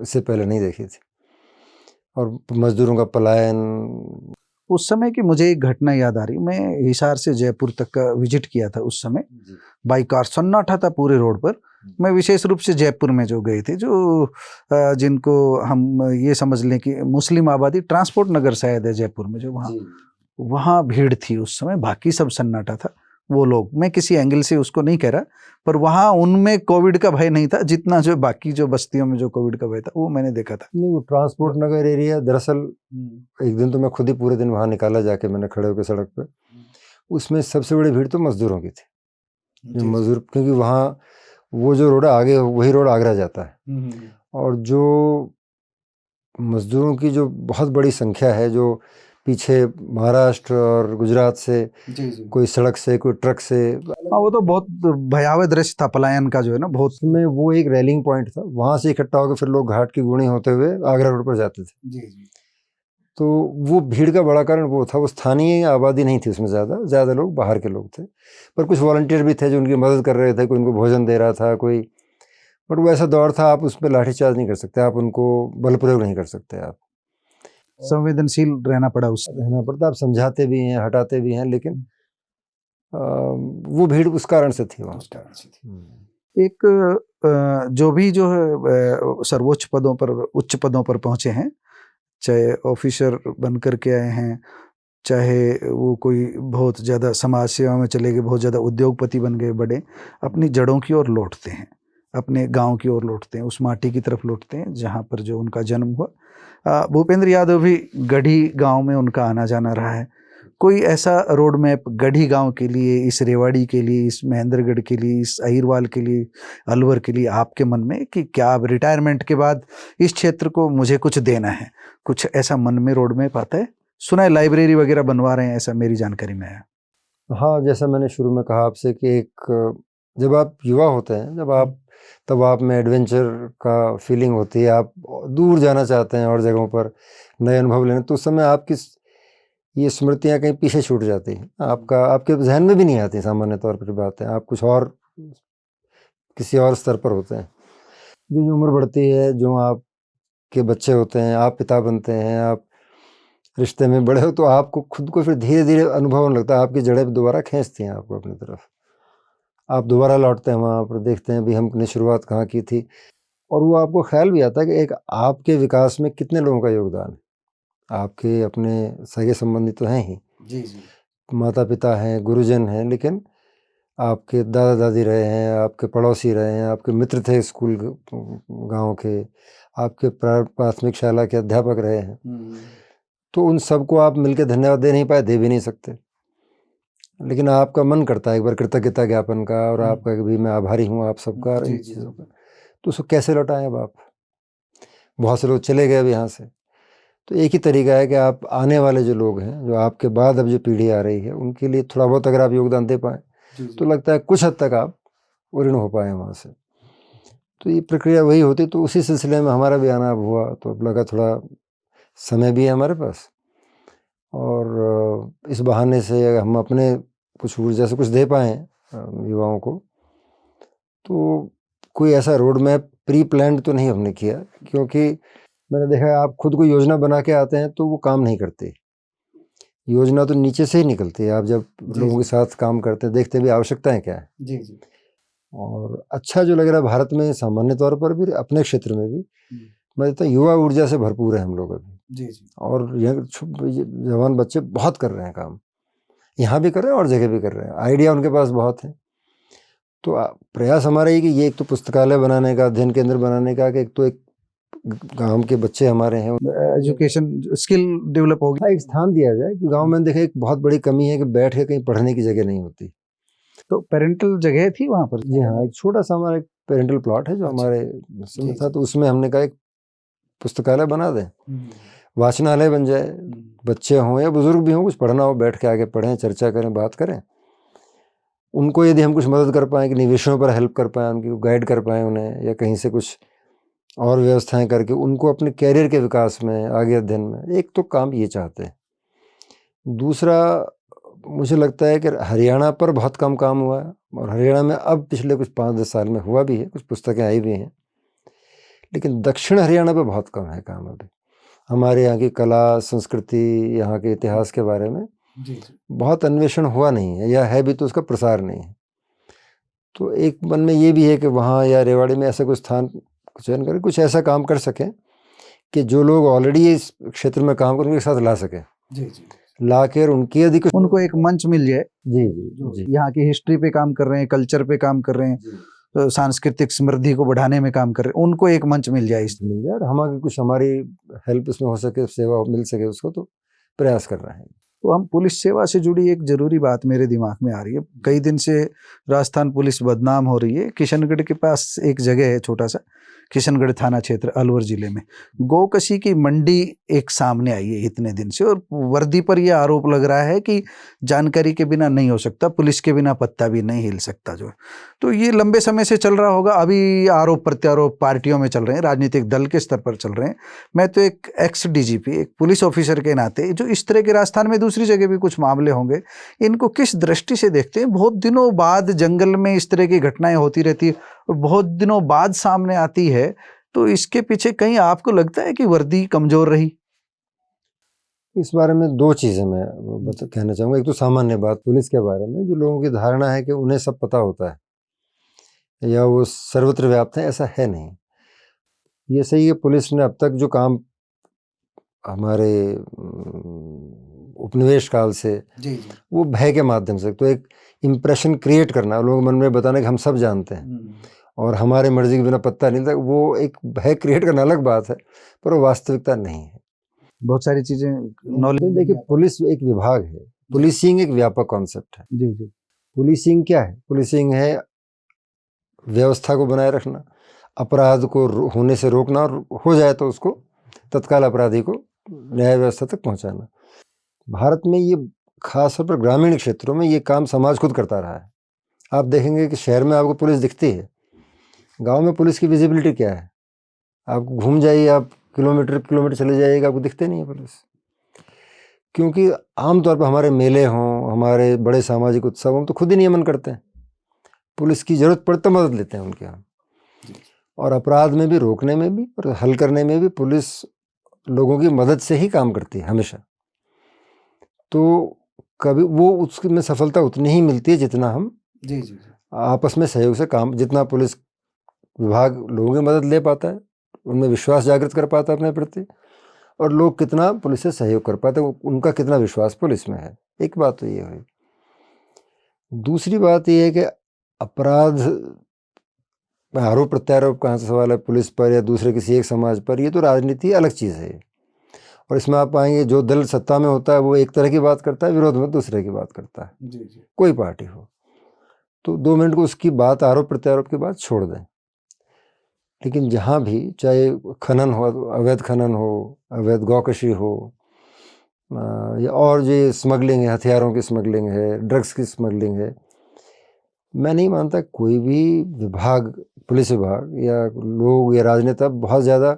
इससे पहले नहीं देखी थी। और मजदूरों का पलायन, उस समय की मुझे एक घटना याद आ रही। मैं हिसार से जयपुर तक का विजिट किया था उस समय, बाई कार, सन्नाटा था पूरे रोड पर। मैं विशेष रूप से जयपुर में जो गए थे, जो जिनको हम ये समझ लें कि मुस्लिम आबादी, ट्रांसपोर्ट नगर शायद है जयपुर में, जो वहाँ भीड़ थी उस समय, बाकी सब सन्नाटा था। वो लोग, मैं किसी एंगल से उसको नहीं कह रहा, पर वहाँ उनमें कोविड का भय नहीं था जितना जो बाकी जो बस्तियों में जो कोविड का भय था, वो मैंने देखा था। नहीं, वो ट्रांसपोर्ट नगर एरिया, दरअसल एक दिन तो मैं खुद ही पूरे दिन वहाँ निकाला जाके, मैंने खड़े होकर सड़क पे, उसमें सबसे बड़ी भीड़ तो मजदूरों की थी। जो मजदूर, क्योंकि वहाँ वो जो रोड आगे, वही रोड आगरा जाता है, और जो मजदूरों की जो बहुत बड़ी संख्या है, जो पीछे महाराष्ट्र और गुजरात से, कोई सड़क से, कोई ट्रक से, वो तो बहुत भयावह दृश्य था पलायन का, जो है ना, बहुत। में वो एक रैलिंग पॉइंट था, वहाँ से इकट्ठा होकर फिर लोग घाट की गुणी होते हुए आगरा रोड पर जाते थे। तो वो भीड़ का बड़ा कारण वो था, वो स्थानीय आबादी नहीं थी उसमें, ज़्यादा लोग बाहर के लोग थे, पर कुछ वॉलंटियर भी थे जो उनकी मदद कर रहे थे, कोई उनको भोजन दे रहा था, कोई, बट वो ऐसा दौर था, आप उस पर लाठीचार्ज नहीं कर सकते, आप उनको बल प्रयोग नहीं कर सकते, आप संवेदनशील रहना पड़ा, रहना पड़ता। आप समझाते भी हैं, हटाते भी हैं, लेकिन वो भीड़ उस कारण से थी वहाँ। एक जो भी जो है सर्वोच्च पदों पर, उच्च पदों पर पहुंचे हैं, चाहे ऑफिसर बन कर के आए हैं, चाहे वो कोई बहुत ज़्यादा समाज सेवा में चले गए, बहुत ज़्यादा उद्योगपति बन गए बड़े, अपनी जड़ों की ओर लौटते हैं, अपने गांव की ओर लौटते हैं, उस माटी की तरफ लौटते हैं जहां पर जो उनका जन्म हुआ। भूपेंद्र यादव भी गढ़ी गांव में उनका आना जाना रहा है। कोई ऐसा रोड मैप गढ़ी गांव के लिए, इस रेवाड़ी के लिए, इस महेंद्रगढ़ के लिए, इस अहिरवाल के लिए, अलवर के लिए आपके मन में कि क्या आप रिटायरमेंट के बाद इस क्षेत्र को मुझे कुछ देना है, कुछ ऐसा मन में रोड मैप आता है? सुना है लाइब्रेरी वगैरह बनवा रहे हैं, ऐसा मेरी जानकारी में है। हाँ, जैसा मैंने शुरू में कहा आपसे कि एक जब आप युवा होते हैं, तब आप में एडवेंचर का फीलिंग होती है, आप दूर जाना चाहते हैं और जगहों पर नए अनुभव लेने, तो उस समय आपकी ये स्मृतियाँ कहीं पीछे छूट जाती हैं, आपके जहन में भी नहीं आती सामान्य तौर पर बात है, आप कुछ और किसी और स्तर पर होते हैं। जो उम्र बढ़ती है, जो आपके बच्चे होते हैं, आप पिता बनते हैं, आप रिश्ते में बड़े हो, तो आपको खुद को फिर धीरे धीरे अनुभव होने लगता है, आपकी जड़ें दोबारा खींचती हैं आपको अपनी तरफ, आप दोबारा लौटते हैं वहाँ पर, देखते हैं भी हमने शुरुआत कहाँ की थी, और वो आपको ख्याल भी आता है कि एक आपके विकास में कितने लोगों का योगदान है। आपके अपने सगे संबंधी तो हैं ही, जी जी, माता पिता हैं, गुरुजन हैं, लेकिन आपके दादा दादी रहे हैं, आपके पड़ोसी रहे हैं, आपके मित्र थे स्कूल गांव के, आपके प्राथमिक शाला के अध्यापक रहे हैं, तो उन सबको आप मिलकर धन्यवाद दे नहीं पाए, दे भी नहीं सकते, लेकिन आपका मन करता है एक बार कृतज्ञता ज्ञापन का, और आपका कि भी मैं आभारी हूँ आप सबका इन चीज़ों का। तो उसको कैसे लौटाएं अब आप? बहुत से लोग चले गए अब यहाँ से, तो एक ही तरीका है कि आप आने वाले जो लोग हैं, जो आपके बाद अब जो पीढ़ी आ रही है, उनके लिए थोड़ा बहुत अगर आप योगदान दे पाएँ, तो लगता है कुछ हद तक आप ऋण हो पाए वहाँ से। तो ये प्रक्रिया वही होती, तो उसी सिलसिले में हमारा भी आना अब हुआ, तो अब लगा थोड़ा समय भी है हमारे पास, और इस बहाने से हम अपने कुछ ऊर्जा से कुछ दे पाएँ युवाओं को। तो कोई ऐसा रोड मैप प्री प्लान्ड तो नहीं हमने किया, क्योंकि मैंने देखा है आप खुद को योजना बना के आते हैं तो वो काम नहीं करती, योजना तो नीचे से ही निकलती है। आप जब लोगों के साथ काम करते हैं, देखते भी आवश्यकताएं क्या है। जी जी, और अच्छा जो लग रहा है भारत में सामान्य तौर पर भी, अपने क्षेत्र में भी, मैं कहता हूँ युवा ऊर्जा से भरपूर है हम लोग अभी। जी जी, और यह जवान बच्चे बहुत कर रहे हैं काम, यहाँ भी कर रहे हैं और जगह भी कर रहे हैं, आइडिया उनके पास बहुत है। तो प्रयास हमारा ये कि ये एक तो पुस्तकालय बनाने का, अध्ययन केंद्र बनाने का, कि एक तो एक गांव के बच्चे हमारे हैं, एजुकेशन स्किल डेवलप होगी, एक स्थान दिया जाए कि गांव में देखे एक बहुत बड़ी कमी है कि बैठ के कहीं पढ़ने की जगह नहीं होती। तो पेरेंटल जगह थी वहाँ पर? जी हाँ, एक छोटा सा हमारा एक पेरेंटल प्लॉट है जो हमारे में था, तो उसमें हमने कहा एक पुस्तकालय बना दें, वाचनालय बन जाए, बच्चे हों या बुजुर्ग भी हों, कुछ पढ़ना हो बैठ के आके पढ़ें, चर्चा करें, बात करें। उनको यदि हम कुछ मदद कर पाएँ कि निवेशों पर हेल्प कर पाएँ, उनकी गाइड कर पाएँ उन्हें, या कहीं से कुछ और व्यवस्थाएं करके उनको अपने कैरियर के विकास में, आगे अध्ययन में, एक तो काम ये चाहते हैं। दूसरा मुझे लगता है कि हरियाणा पर बहुत कम काम हुआ है, और हरियाणा में अब पिछले कुछ 5-10 साल में हुआ भी है, कुछ पुस्तकें आई भी हैं, लेकिन दक्षिण हरियाणा पे बहुत कम है काम अभी। हमारे यहाँ की कला संस्कृति, यहाँ के इतिहास के बारे में बहुत अन्वेषण हुआ नहीं है, या है भी तो उसका प्रसार नहीं है। तो एक मन में ये भी है कि वहाँ या रेवाड़ी में ऐसा कुछ स्थान चयन करें, कुछ ऐसा काम कर सकें कि जो लोग ऑलरेडी इस क्षेत्र में काम करें उनके साथ ला सकें, ला कर उनकी यदि कुछ उनको एक मंच मिल जाए। जी जी जी, यहाँ की हिस्ट्री पे काम कर रहे हैं, कल्चर पे काम कर रहे हैं, तो सांस्कृतिक समृद्धि को बढ़ाने में काम कर रहे हैं, उनको एक मंच मिल जाए, मिल जाए, और हमारी कुछ हमारी हेल्प इसमें हो सके, सेवा मिल सके उसको, तो प्रयास कर रहे हैं। तो हम पुलिस सेवा से जुड़ी एक जरूरी बात मेरे दिमाग में आ रही है। कई दिन से राजस्थान पुलिस बदनाम हो रही है। किशनगढ़ के पास एक जगह है, छोटा सा किशनगढ़ थाना क्षेत्र, अलवर जिले में गोकशी की मंडी एक सामने आई है इतने दिन से, और वर्दी पर यह आरोप लग रहा है कि जानकारी के बिना नहीं हो सकता, पुलिस के बिना पत्ता भी नहीं हिल सकता जो है। तो ये लंबे समय से चल रहा होगा, अभी आरोप प्रत्यारोप पार्टियों में चल रहे हैं, राजनीतिक दल के स्तर पर चल रहे हैं। मैं तो एक एक्स डीजीपी, एक पुलिस ऑफिसर के नाते, जो इस तरह के राजस्थान में दूसरी जगह भी कुछ मामले होंगे, इनको किस दृष्टि से देखते हैं? बहुत दिनों बाद जंगल में इस तरह की घटनाएं होती रहती है और बहुत दिनों बाद सामने आती है, तो इसके पीछे कहीं आपको लगता है कि वर्दी कमजोर रही? इस बारे में दो चीज़ें मैं कहना चाहूँगा। एक तो सामान्य बात पुलिस के बारे में, जो लोगों की धारणा है कि उन्हें सब पता होता है, या वो सर्वत्र व्याप्त हैं, ऐसा है नहीं। ये सही है, पुलिस ने अब तक जो काम हमारे उपनिवेश काल से जी वो भय के माध्यम से, तो एक इम्प्रेशन क्रिएट करना, लोगों के मन में बताना कि हम सब जानते हैं और हमारे मर्जी के बिना पत्ता नहीं लगता, वो एक भय क्रिएट करना अलग बात है, पर वो वास्तविकता नहीं है। बहुत सारी चीजें नॉलेज। देखिए, पुलिस एक विभाग है, पुलिसिंग एक व्यापक कॉन्सेप्ट है। जी जी। पुलिसिंग क्या है? पुलिसिंग है व्यवस्था को बनाए रखना, अपराध को होने से रोकना, और हो जाए तो उसको तत्काल अपराधी को न्याय व्यवस्था तक पहुंचाना। भारत में ये खास तौर पर ग्रामीण क्षेत्रों में ये काम समाज खुद करता रहा है। आप देखेंगे कि शहर में आपको पुलिस दिखती है, गांव में पुलिस की विजिबिलिटी क्या है? आप घूम जाइए, आप किलोमीटर चले जाइएगा, आपको दिखते नहीं है पुलिस। क्योंकि आमतौर पर हमारे मेले हों, हमारे बड़े सामाजिक उत्सव हों, तो खुद ही नियमन करते हैं, पुलिस की जरूरत पड़े तो मदद लेते हैं उनके यहाँ। और अपराध में भी, रोकने में भी और हल करने में भी पुलिस लोगों की मदद से ही काम करती है हमेशा। तो कभी वो उसमें सफलता उतनी ही मिलती है जितना हम जी जी आपस में सहयोग से काम, जितना पुलिस विभाग लोगों की मदद ले पाता है, उनमें विश्वास जागृत कर पाता है अपने प्रति, और लोग कितना पुलिस से सहयोग कर पाते हैं, उनका कितना विश्वास पुलिस में है। एक बात तो ये हुई। दूसरी बात ये है कि अपराध में आरोप प्रत्यारोप कहाँ से सवाल है पुलिस पर या दूसरे किसी एक समाज पर, ये तो राजनीति अलग चीज़ है। और इसमें आप पाएंगे जो दल सत्ता में होता है वो एक तरह की बात करता है, विरोध में दूसरे की बात करता है। जी जी। कोई पार्टी हो तो 2 मिनट को उसकी बात, आरोप प्रत्यारोप की बात छोड़ दें। लेकिन जहाँ भी, चाहे खनन हो, अवैध खनन हो, अवैध गौकशी हो, या और जो स्मगलिंग है, हथियारों की स्मगलिंग है, ड्रग्स की स्मगलिंग है, मैं नहीं मानता कोई भी विभाग, पुलिस विभाग या लोग या राजनेता बहुत ज़्यादा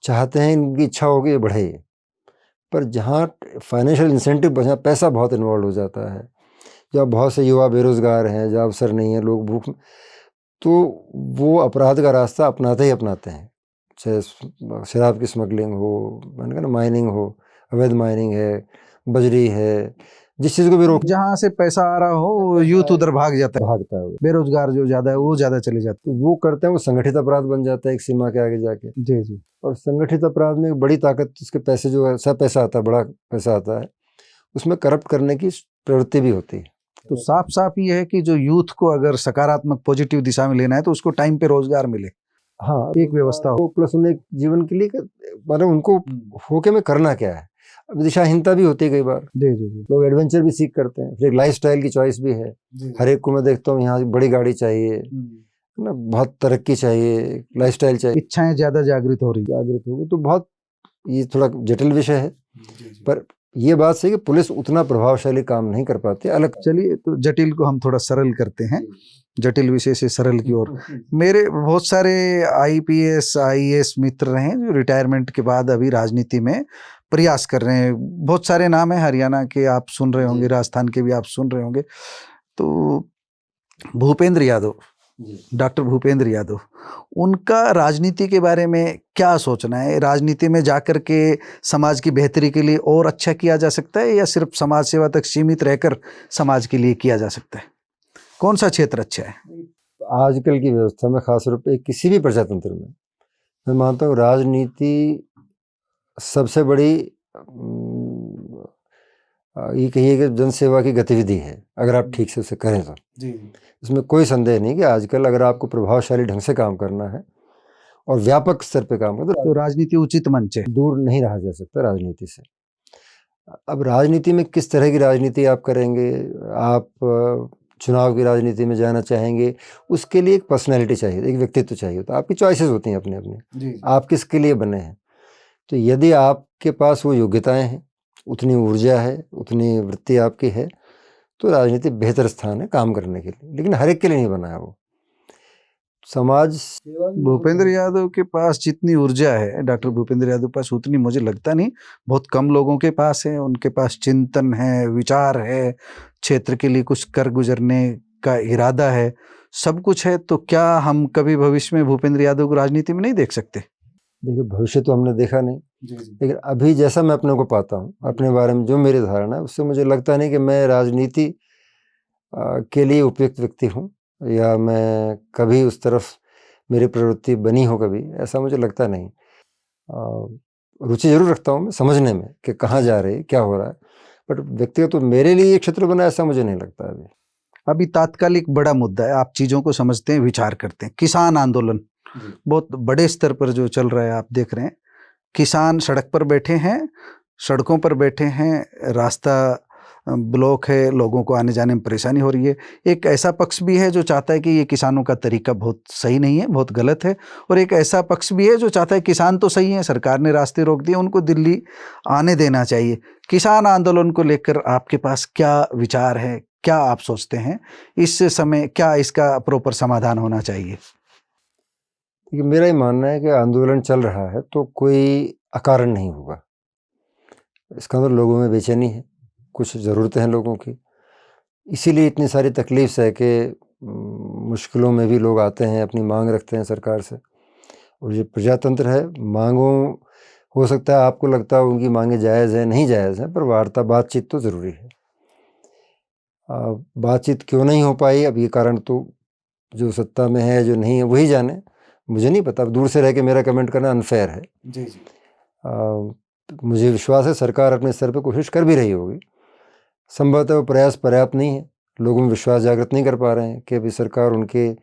चाहते हैं, इनकी इच्छा होगी ये बढ़े। पर जहाँ फाइनेंशियल इंसेंटिव, जहाँ पैसा बहुत इन्वॉल्व हो जाता है, जहाँ बहुत से युवा बेरोजगार हैं, जहाँ अवसर नहीं है, लोग भूख, तो वो अपराध का रास्ता अपनाते ही अपनाते हैं। चाहे शराब की स्मगलिंग हो, मैंने कहा ना, माइनिंग हो, अवैध माइनिंग है, बजरी है, जिस चीज़ को भी रोक, जहाँ से पैसा आ रहा हो यूथ उधर भाग जाता है, भागता है वो। बेरोजगार जो ज्यादा है वो ज्यादा चले जाते तो वो करते हैं, वो संगठित अपराध बन जाता है एक सीमा के आगे जाके। हैं। जी जी। और संगठित अपराध में बड़ी ताकत, उसके पैसे जो है, सब पैसा आता है, बड़ा पैसा आता है, उसमें करप्ट करने की प्रवृत्ति भी होती है। तो साफ साफ ये है कि जो यूथ को अगर सकारात्मक पॉजिटिव दिशा में लेना है तो उसको टाइम पे रोजगार मिले, हाँ, एक व्यवस्था हो, प्लस उन्हें जीवन के लिए, मतलब उनको होके में करना क्या है। अब दिशाहीनता भी होती है कई बार, जी जी जी। लोग एडवेंचर भी सीख करते हैं, फिर एक लाइफस्टाइल की चॉइस भी है। हर एक को मैं देखता हूँ, यहाँ बड़ी गाड़ी चाहिए ना, बहुत तरक्की चाहिए, लाइफस्टाइल चाहिए, इच्छाएं ज्यादा जागृत हो रही जागृत होगी, तो बहुत, ये थोड़ा जटिल विषय है। पर ये बात सही कि पुलिस उतना प्रभावशाली काम नहीं कर पाती अलग। चलिए, तो जटिल को हम थोड़ा सरल करते हैं, जटिल विषय से सरल की ओर। मेरे बहुत सारे आईपीएस आईएएस मित्र रहे जो रिटायरमेंट के बाद अभी राजनीति में प्रयास कर रहे हैं। बहुत सारे नाम हैं, हरियाणा के आप सुन रहे होंगे, राजस्थान के भी आप सुन रहे होंगे। तो भूपेंद्र यादव, डॉक्टर भूपेंद्र यादव, उनका राजनीति के बारे में क्या सोचना है? राजनीति में जाकर के समाज की बेहतरी के लिए और अच्छा किया जा सकता है या सिर्फ समाज सेवा तक सीमित रहकर समाज के लिए किया जा सकता है? कौन सा क्षेत्र अच्छा है? आजकल की व्यवस्था में, खासतौर पर किसी भी प्रजातंत्र में, मैं मानता हूँ राजनीति सबसे बड़ी ये कहिए कि जनसेवा की गतिविधि है, अगर आप ठीक से उसे करें तो। इसमें कोई संदेह नहीं कि आजकल अगर आपको प्रभावशाली ढंग से काम करना है और व्यापक स्तर पे काम करना, तो राजनीति उचित मंच है, दूर नहीं रहा जा सकता राजनीति से। अब राजनीति में किस तरह की राजनीति आप करेंगे, आप चुनाव की राजनीति में जाना चाहेंगे, उसके लिए एक पर्सनैलिटी चाहिए, एक व्यक्तित्व चाहिए, तो आपकी चॉइसेस होती हैं अपने अपने, आप किसके लिए बने हैं। तो यदि आपके पास वो योग्यताएं हैं, उतनी ऊर्जा है, उतनी वृत्ति आपकी है, तो राजनीति बेहतर स्थान है काम करने के लिए, लेकिन हर एक के लिए नहीं बना है वो। समाज भूपेंद्र यादव के पास जितनी ऊर्जा है, डॉक्टर भूपेंद्र यादव के पास उतनी मुझे लगता नहीं, बहुत कम लोगों के पास है। उनके पास चिंतन है, विचार है, क्षेत्र के लिए कुछ कर गुजरने का इरादा है, सब कुछ है। तो क्या हम कभी भविष्य में भूपेंद्र यादव को राजनीति में नहीं देख सकते? देखिए, भविष्य तो हमने देखा नहीं, लेकिन अभी जैसा मैं अपने को पाता हूँ, अपने बारे में जो मेरी धारणा है, उससे मुझे लगता नहीं कि मैं राजनीति के लिए उपयुक्त व्यक्ति हूँ, या मैं कभी उस तरफ मेरी प्रवृत्ति बनी हो कभी, ऐसा मुझे लगता नहीं। रुचि ज़रूर रखता हूँ मैं समझने में कि कहाँ जा रही है, क्या हो रहा है, बट व्यक्तिगत तो मेरे लिए ये क्षेत्र बना ऐसा मुझे नहीं लगता अभी। अभी तात्कालिक बड़ा मुद्दा है, आप चीज़ों को समझते हैं, विचार करते हैं। किसान आंदोलन बहुत बड़े स्तर पर जो चल रहा है, आप देख रहे हैं, किसान सड़क पर बैठे हैं, सड़कों पर बैठे हैं, रास्ता ब्लॉक है, लोगों को आने जाने में परेशानी हो रही है। एक ऐसा पक्ष भी है जो चाहता है कि ये किसानों का तरीका बहुत सही नहीं है, बहुत गलत है, और एक ऐसा पक्ष भी है जो चाहता है किसान तो सही है, सरकार ने रास्ते रोक दिए, उनको दिल्ली आने देना चाहिए। किसान आंदोलन को लेकर आपके पास क्या विचार है, क्या आप सोचते हैं इस समय, क्या इसका प्रॉपर समाधान होना चाहिए? देखिए, मेरा ये मानना है कि आंदोलन चल रहा है तो कोई अकारण नहीं होगा। इसका मतलब लोगों में बेचैनी है, कुछ ज़रूरतें हैं लोगों की, इसीलिए इतनी सारी तकलीफ सह के मुश्किलों में भी लोग आते हैं, अपनी मांग रखते हैं सरकार से। और ये प्रजातंत्र है, मांगों हो सकता है आपको लगता है उनकी मांगें जायज़ हैं, नहीं जायज़ हैं, पर वार्ता बातचीत तो ज़रूरी है। बातचीत क्यों नहीं हो पाई, अब ये कारण तो जो सत्ता में है, जो नहीं है, वही जाने, मुझे नहीं पता। अब दूर से रह के मेरा कमेंट करना अनफेयर है। जी जी। मुझे विश्वास है सरकार अपने स्तर पे कोशिश कर भी रही होगी, संभवतः वो प्रयास पर्याप्त नहीं है, लोगों में विश्वास जागृत नहीं कर पा रहे हैं कि अभी सरकार उनके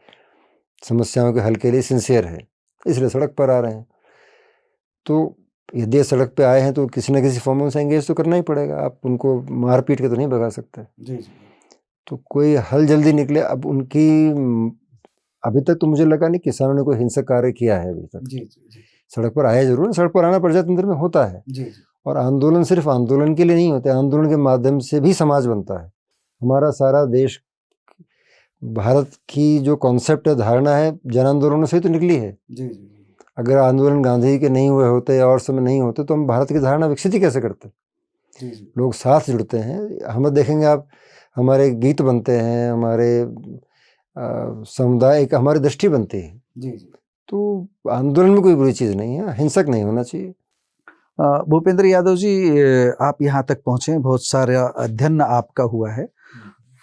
समस्याओं के हल के लिए सिंसियर है, इसलिए सड़क पर आ रहे हैं। तो यदि ये सड़क पे आए हैं तो किसी न किसी फॉर्म में उनसे एंगेज तो करना ही पड़ेगा, आप उनको मार पीट के तो नहीं भगा सकते। जी जी। तो कोई हल जल्दी निकले। अब उनकी अभी तक तो मुझे लगा नहीं किसानों ने कोई हिंसक कार्य किया है अभी तक। जी जी जी। सड़क पर आए जरूर, सड़क पर आना प्रजातंत्र में होता है। जी जी। और आंदोलन सिर्फ आंदोलन के लिए नहीं होते, आंदोलन के माध्यम से भी समाज बनता है। हमारा सारा देश, भारत की जो कॉन्सेप्ट है, धारणा है, जन आंदोलनों से ही तो निकली है। जी जी। अगर आंदोलन गांधी के नहीं हुए होते या और समय नहीं होते तो हम भारत की धारणा विकसित ही कैसे करते। जी जी। लोग साथ जुड़ते हैं। हम देखेंगे आप, हमारे गीत बनते हैं, हमारे समुदाय, एक हमारी दृष्टि बनती है। जी जी। तो आंदोलन में कोई बुरी चीज़ नहीं है, हिंसक नहीं होना चाहिए। भूपेंद्र यादव जी, आप यहाँ तक पहुँचे, बहुत सारा अध्ययन आपका हुआ है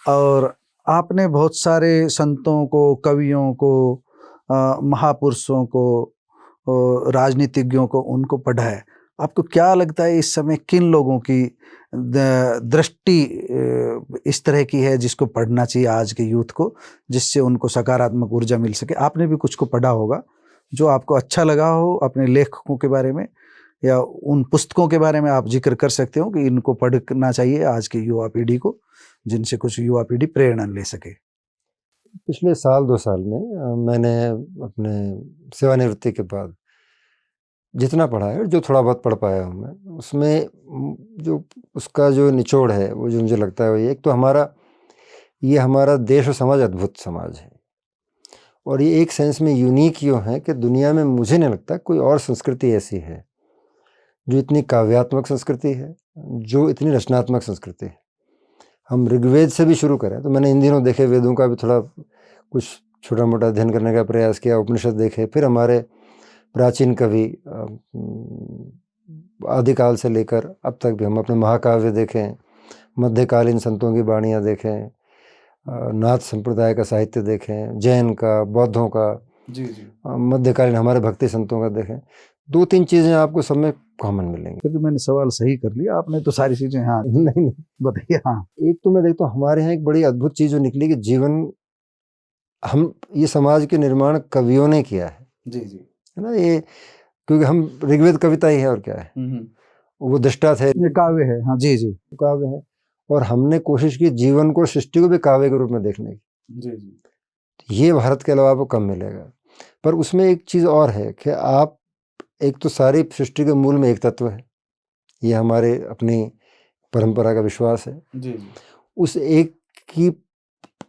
और आपने बहुत सारे संतों को, कवियों को, महापुरुषों को, राजनीतिज्ञों को, उनको पढ़ा है। आपको क्या लगता है इस समय किन लोगों की दृष्टि इस तरह की है जिसको पढ़ना चाहिए आज के यूथ को, जिससे उनको सकारात्मक ऊर्जा मिल सके? आपने भी कुछ को पढ़ा होगा जो आपको अच्छा लगा हो, अपने लेखकों के बारे में या उन पुस्तकों के बारे में आप जिक्र कर सकते हो कि इनको पढ़ना चाहिए आज की युवा पीढ़ी को, जिनसे कुछ युवा पीढ़ी प्रेरणा ले सके। पिछले साल 2 साल में मैंने अपने सेवानिवृत्ति के बाद जितना पढ़ा है, जो थोड़ा बहुत पढ़ पाया हूँ मैं, उसमें जो उसका जो निचोड़ है, वो जो मुझे लगता है, वो एक तो हमारा देश और समाज अद्भुत समाज है। और ये एक सेंस में यूनिक यूँ है कि दुनिया में मुझे नहीं लगता कोई और संस्कृति ऐसी है जो इतनी काव्यात्मक संस्कृति है, जो इतनी रचनात्मक संस्कृति है। हम ऋग्वेद से भी शुरू करें तो मैंने इन दिनों देखे, वेदों का भी थोड़ा कुछ छोटा मोटा अध्ययन करने का प्रयास किया, उपनिषद देखे, फिर हमारे प्राचीन कवि आदिकाल से लेकर अब तक भी हम अपने महाकाव्य देखें, मध्यकालीन संतों की वाणियाँ देखें, नाथ संप्रदाय का साहित्य देखें, जैन का, बौद्धों का, जी जी, मध्यकालीन हमारे भक्ति संतों का देखें, 2-3 चीज़ें आपको सब में कॉमन मिलेंगी। फिर तो मैंने सवाल सही कर लिया, आपने तो सारी चीजें। हाँ नहीं, बताइए। हाँ एक तो मैं देखता हूँ हमारे यहाँ एक बड़ी अद्भुत चीज़ जो निकली कि जीवन, हम ये समाज के निर्माण कवियों ने किया है। जी जी। है ना, ये क्योंकि हम ऋग्वेद कविता ही है और क्या है, वो दृष्टा थे, ये काव्य है। हाँ जी जी काव्य है। और हमने कोशिश की जीवन को, सृष्टि को भी काव्य के रूप में देखने की। जी जी। ये भारत के अलावा आपको कम मिलेगा। पर उसमें एक चीज़ और है कि आप, एक तो सारी सृष्टि के मूल में एक तत्व है, ये हमारे अपनी परंपरा का विश्वास है। जी जी। उस एक की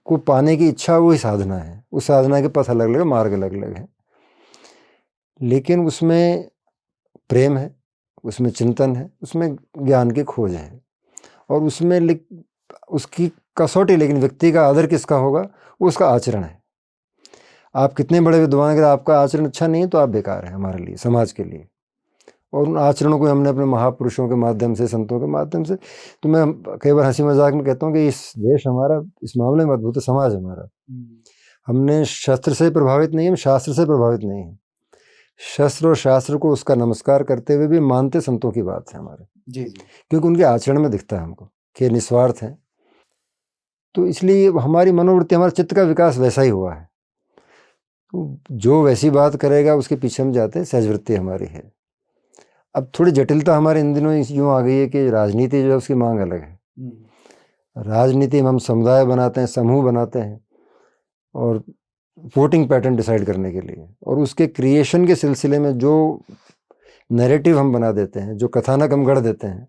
को पाने की इच्छा वही साधना है, उस साधना के पथ अलग अलग, मार्ग अलग अलग है, लेकिन उसमें प्रेम है, उसमें चिंतन है, उसमें ज्ञान की खोज है, और उसमें उसकी कसौटी, लेकिन व्यक्ति का आदर किसका होगा, वो उसका आचरण है। आप कितने बड़े विद्वान, अगर आपका आचरण अच्छा नहीं है तो आप बेकार हैं हमारे लिए, समाज के लिए। और उन आचरणों को हमने अपने महापुरुषों के माध्यम से, संतों के माध्यम से, तो मैं कई बार हंसी मजाक में कहता हूँ कि इस देश हमारा इस मामले में अद्भुत है, समाज हमारा। हमने शस्त्र से प्रभावित नहीं, हम शास्त्र से प्रभावित नहीं हैं। शस्त्र और शास्त्र को उसका नमस्कार करते हुए भी मानते संतों की बात है हमारे, जी जी क्योंकि उनके आचरण में दिखता है हमको कि निस्वार्थ हैं। तो इसलिए हमारी मनोवृत्ति, हमारे चित्त का विकास वैसा ही हुआ है। तो जो वैसी बात करेगा उसके पीछे हम जाते हैं, सहजवृत्ति हमारी है। अब थोड़ी जटिलता हमारे इन दिनों यूँ आ गई है कि राजनीति जो है उसकी मांग अलग है। राजनीति में हम समुदाय बनाते हैं, समूह बनाते हैं और वोटिंग पैटर्न डिसाइड करने के लिए, और उसके क्रिएशन के सिलसिले में जो नैरेटिव हम बना देते हैं, जो कथानक हम गढ़ देते हैं,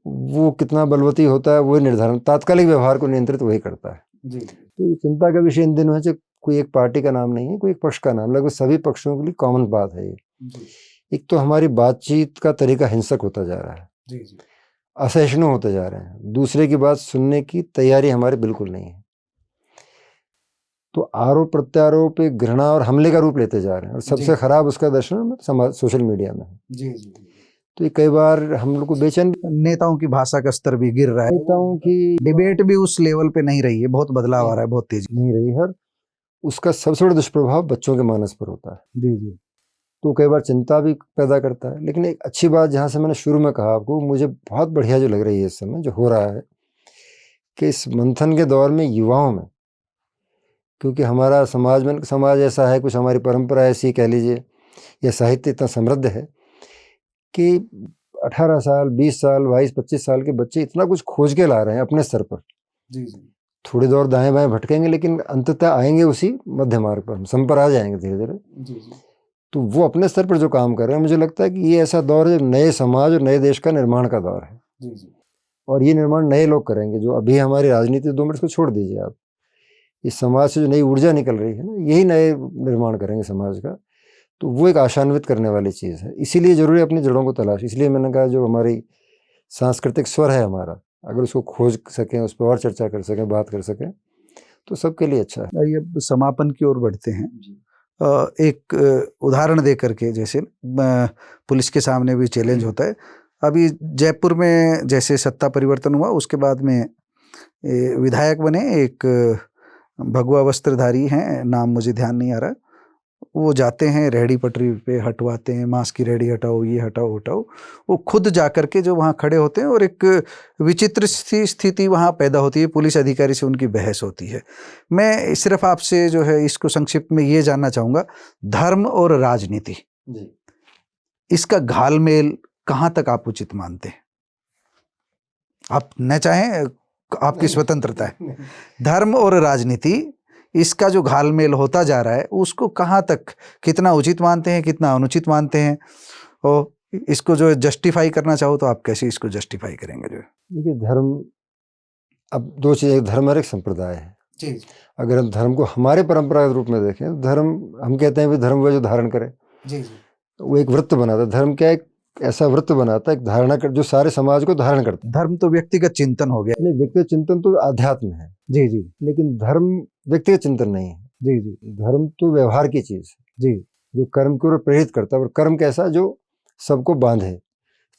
वो कितना बलवती होता है वही निर्धारण, तात्कालिक व्यवहार को नियंत्रित वही करता है। जी तो ये चिंता का विषय इन दिनों है जो कोई एक पार्टी का नाम नहीं है, कोई एक पक्ष का नाम, लगभग सभी पक्षों के लिए कॉमन बात है ये। जी एक तो हमारी बातचीत का तरीका हिंसक होता जा रहा है, जी जी असहिष्णु होते जा रहे हैं, दूसरे की बात सुनने की तैयारी हमारी बिल्कुल नहीं है। तो आरोप प्रत्यारोप एक घृणा और हमले का रूप लेते जा रहे हैं, और सबसे जी। खराब उसका दर्शन समाज सोशल मीडिया में है। जी जी तो ये कई बार हम लोग को बेचैन, नेताओं की भाषा का स्तर भी गिर रहा है, नेताओं की डिबेट भी उस लेवल पे नहीं रही है, बहुत बदलाव आ रहा है, बहुत तेजी। नहीं रही है, उसका सबसे बड़ा दुष्प्रभाव बच्चों के मानस पर होता है। जी जी तो कई बार चिंता भी पैदा करता है। लेकिन एक अच्छी बात, जहाँ से मैंने शुरू में कहा आपको, मुझे बहुत बढ़िया जो लग रही है इस समय जो हो रहा है, कि इस मंथन के दौर में युवाओं में, क्योंकि हमारा समाज ऐसा है, कुछ हमारी परंपरा ऐसी कह लीजिए, यह साहित्य इतना समृद्ध है कि 18 साल 20 साल 22-25 साल के बच्चे इतना कुछ खोज के ला रहे हैं अपने स्तर पर। जी जी थोड़ी देर दाएं बाएं भटकेंगे, लेकिन अंततः आएंगे उसी मध्य मार्ग पर, हम पर आ जाएंगे धीरे धीरे। जी जी तो वो अपने स्तर पर जो काम कर रहे हैं, मुझे लगता है कि ये ऐसा दौर है नए समाज और नए देश का निर्माण का दौर है। जी जी और ये निर्माण नए लोग करेंगे। जो अभी हमारी राजनीति, 2 मिनट को छोड़ दीजिए आप, इस समाज से जो नई ऊर्जा निकल रही है ना, यही नए निर्माण करेंगे समाज का। तो वो एक आशान्वित करने वाली चीज़ है। इसीलिए जरूरी है अपनी जड़ों को तलाश। इसलिए मैंने कहा जो हमारी सांस्कृतिक स्वर है हमारा, अगर उसको खोज सकें, उस पर और चर्चा कर सकें, बात कर सकें, तो सबके लिए अच्छा है। आइए अब समापन की ओर बढ़ते हैं। एक उदाहरण दे करके, जैसे पुलिस के सामने भी चैलेंज होता है। अभी जयपुर में जैसे सत्ता परिवर्तन हुआ, उसके बाद में विधायक बने एक भगवा वस्त्रधारी हैं, नाम मुझे ध्यान नहीं आ रहा, वो जाते हैं रेहड़ी पटरी पे, हटवाते हैं, मांस की रेहड़ी हटाओ, ये हटाओ हटाओ। वो खुद जा कर के जो वहाँ खड़े होते हैं, और एक विचित्र सी स्थिति वहाँ पैदा होती है, पुलिस अधिकारी से उनकी बहस होती है। मैं सिर्फ आपसे जो है इसको संक्षिप्त में ये जानना चाहूँगा, धर्म और राजनीति, इसका घालमेल कहाँ तक आप उचित मानते हैं? आप न चाहें, आपकी स्वतंत्रता है। धर्म और राजनीति, इसका जो घालमेल होता जा रहा है, उसको कहाँ तक, कितना उचित मानते हैं, कितना अनुचित मानते हैं? और इसको जो जस्टिफाई करना चाहो तो आप कैसे इसको जस्टिफाई करेंगे? जो देखिए, धर्म, अब 2 चीज़, एक धर्म और एक संप्रदाय है। जी अगर हम धर्म को हमारे परंपरागत रूप में देखें, तो धर्म, हम कहते हैं भी धर्म वो जो धारण करे, जी वो एक वृत्त बनाता है। धर्म क्या है? एक ऐसा वृत्त बनाता है, एक धारणा कर, जो सारे समाज को धारण करता है। धर्म तो व्यक्तिगत चिंतन हो गया। नहीं, व्यक्तिगत चिंतन तो आध्यात्म है, जी जी लेकिन धर्म व्यक्तिगत चिंतन नहीं है। जी जी धर्म तो व्यवहार की चीज़ है, जी जो कर्म की ओर प्रेरित करता है। और कर्म कैसा? जो सबको बांधे,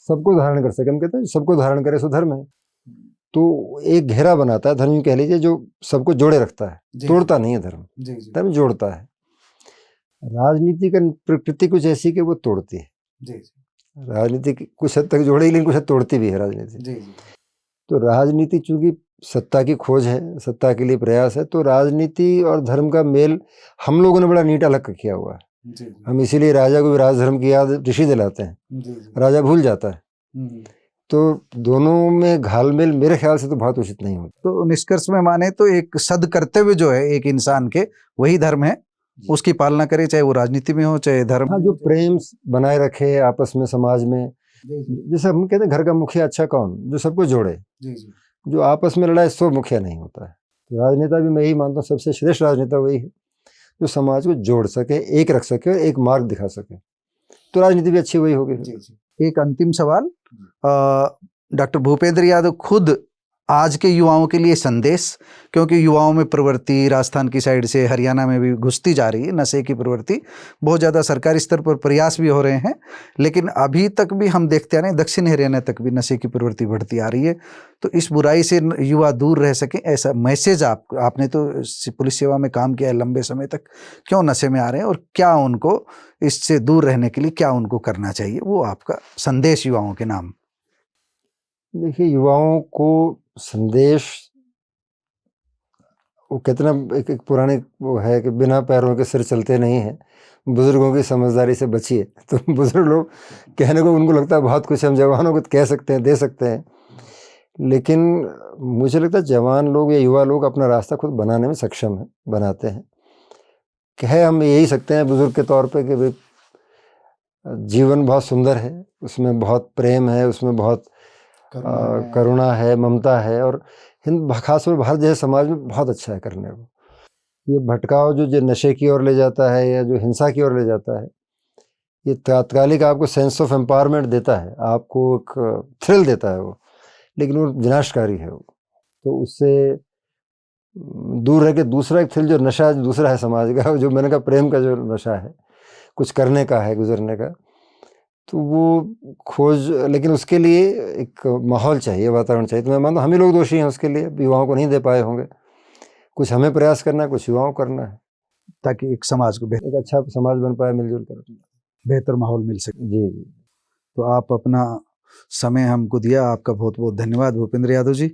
सबको धारण कर सके। हम कहते हैं सबको धारण करे सो धर्म है। तो एक घेरा बनाता है धर्म, कह लीजिए, जो सबको जोड़े रखता है, तोड़ता नहीं है धर्म। जी धर्म जोड़ता है। राजनीति का प्रकृति कुछ ऐसी कि वो तोड़ती है। जी राजनीति कुछ हद तक जोड़ेगी, लेकिन कुछ हद तोड़ती भी है राजनीति। जी तो राजनीति चूंकि सत्ता की खोज है, सत्ता के लिए प्रयास है, तो राजनीति और धर्म का मेल हम लोगों ने बड़ा नीट अलग किया हुआ है। जी हम इसीलिए राजा को भी राजधर्म की याद ऋषि दिलाते हैं, जी राजा भूल जाता है। तो दोनों में घालमेल मेरे ख्याल से तो बहुत उचित नहीं होता। तो निष्कर्ष में माने तो एक सद कर्तव्य जो है एक इंसान के, वही धर्म है, उसकी पालना करे, चाहे वो राजनीति में हो चाहे धर्म। हाँ, जो प्रेम बनाए रखे आपस में, समाज में। जैसे हम कहते हैं घर का मुखिया अच्छा कौन? जो सबको जोड़े, जो आपस में लड़ाई, सो मुखिया नहीं होता है। तो राजनेता भी मैं यही मानता हूँ, सबसे श्रेष्ठ राजनेता वही है जो समाज को जोड़ सके, एक रख सके और एक मार्ग दिखा सके। तो राजनीति भी अच्छी वही होगी। एक अंतिम सवाल, डॉक्टर भूपेंद्र यादव खुद आज के युवाओं के लिए संदेश, क्योंकि युवाओं में प्रवृत्ति राजस्थान की साइड से हरियाणा में भी घुसती जा रही है, नशे की प्रवृत्ति बहुत ज़्यादा सरकारी स्तर पर प्रयास भी हो रहे हैं, लेकिन अभी तक भी हम देखते आ रहे हैं दक्षिण हरियाणा तक भी नशे की प्रवृत्ति बढ़ती आ रही है। तो इस बुराई से युवा दूर रह सकें, ऐसा मैसेज आपने तो पुलिस सेवा में काम किया है लंबे समय तक, क्यों नशे में आ रहे हैं और क्या उनको इससे दूर रहने के लिए क्या उनको करना चाहिए, वो आपका संदेश युवाओं के नाम। देखिए, युवाओं को संदेश, वो कितना एक पुरानी वो है कि बिना पैरों के सिर चलते नहीं हैं, बुजुर्गों की समझदारी से बचिए। तो बुजुर्ग लोग कहने को उनको लगता है बहुत कुछ हम जवानों को कह सकते हैं, दे सकते हैं, लेकिन मुझे लगता है जवान लोग या युवा लोग अपना रास्ता खुद बनाने में सक्षम है, बनाते हैं। कह हम यही सकते हैं बुजुर्ग के तौर पे कि भाई जीवन बहुत सुंदर है, उसमें बहुत प्रेम है, उसमें बहुत करुणा है, ममता है, और खासतौर भारत जैसे समाज में बहुत अच्छा है करने को। ये भटकाव जो नशे की ओर ले जाता है या जो हिंसा की ओर ले जाता है, ये तात्कालिक आपको सेंस ऑफ एम्पावरमेंट देता है, आपको एक थ्रिल देता है वो, लेकिन वो विनाशकारी है वो। तो उससे दूर रह के दूसरा एक थ्रिल जो नशा दूसरा है समाज का, जो मैंने कहा प्रेम का जो नशा है, कुछ करने का है, गुजरने का, तो वो खोज, लेकिन उसके लिए एक माहौल चाहिए, वातावरण चाहिए। तो मैं मानता हूँ हम ही लोग दोषी हैं उसके लिए, युवाओं को नहीं दे पाए होंगे। कुछ हमें प्रयास करना है, कुछ युवाओं को करना है, ताकि एक समाज को एक अच्छा समाज बन पाए, मिलजुल कर बेहतर माहौल मिल सके। जी जी। तो आप अपना समय हमको दिया, आपका बहुत बहुत धन्यवाद भूपेंद्र यादव जी।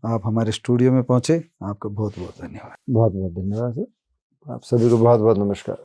आप हमारे स्टूडियो में पहुंचे, आपका बहुत बहुत धन्यवाद। बहुत बहुत धन्यवाद सर, आप सभी को बहुत बहुत नमस्कार।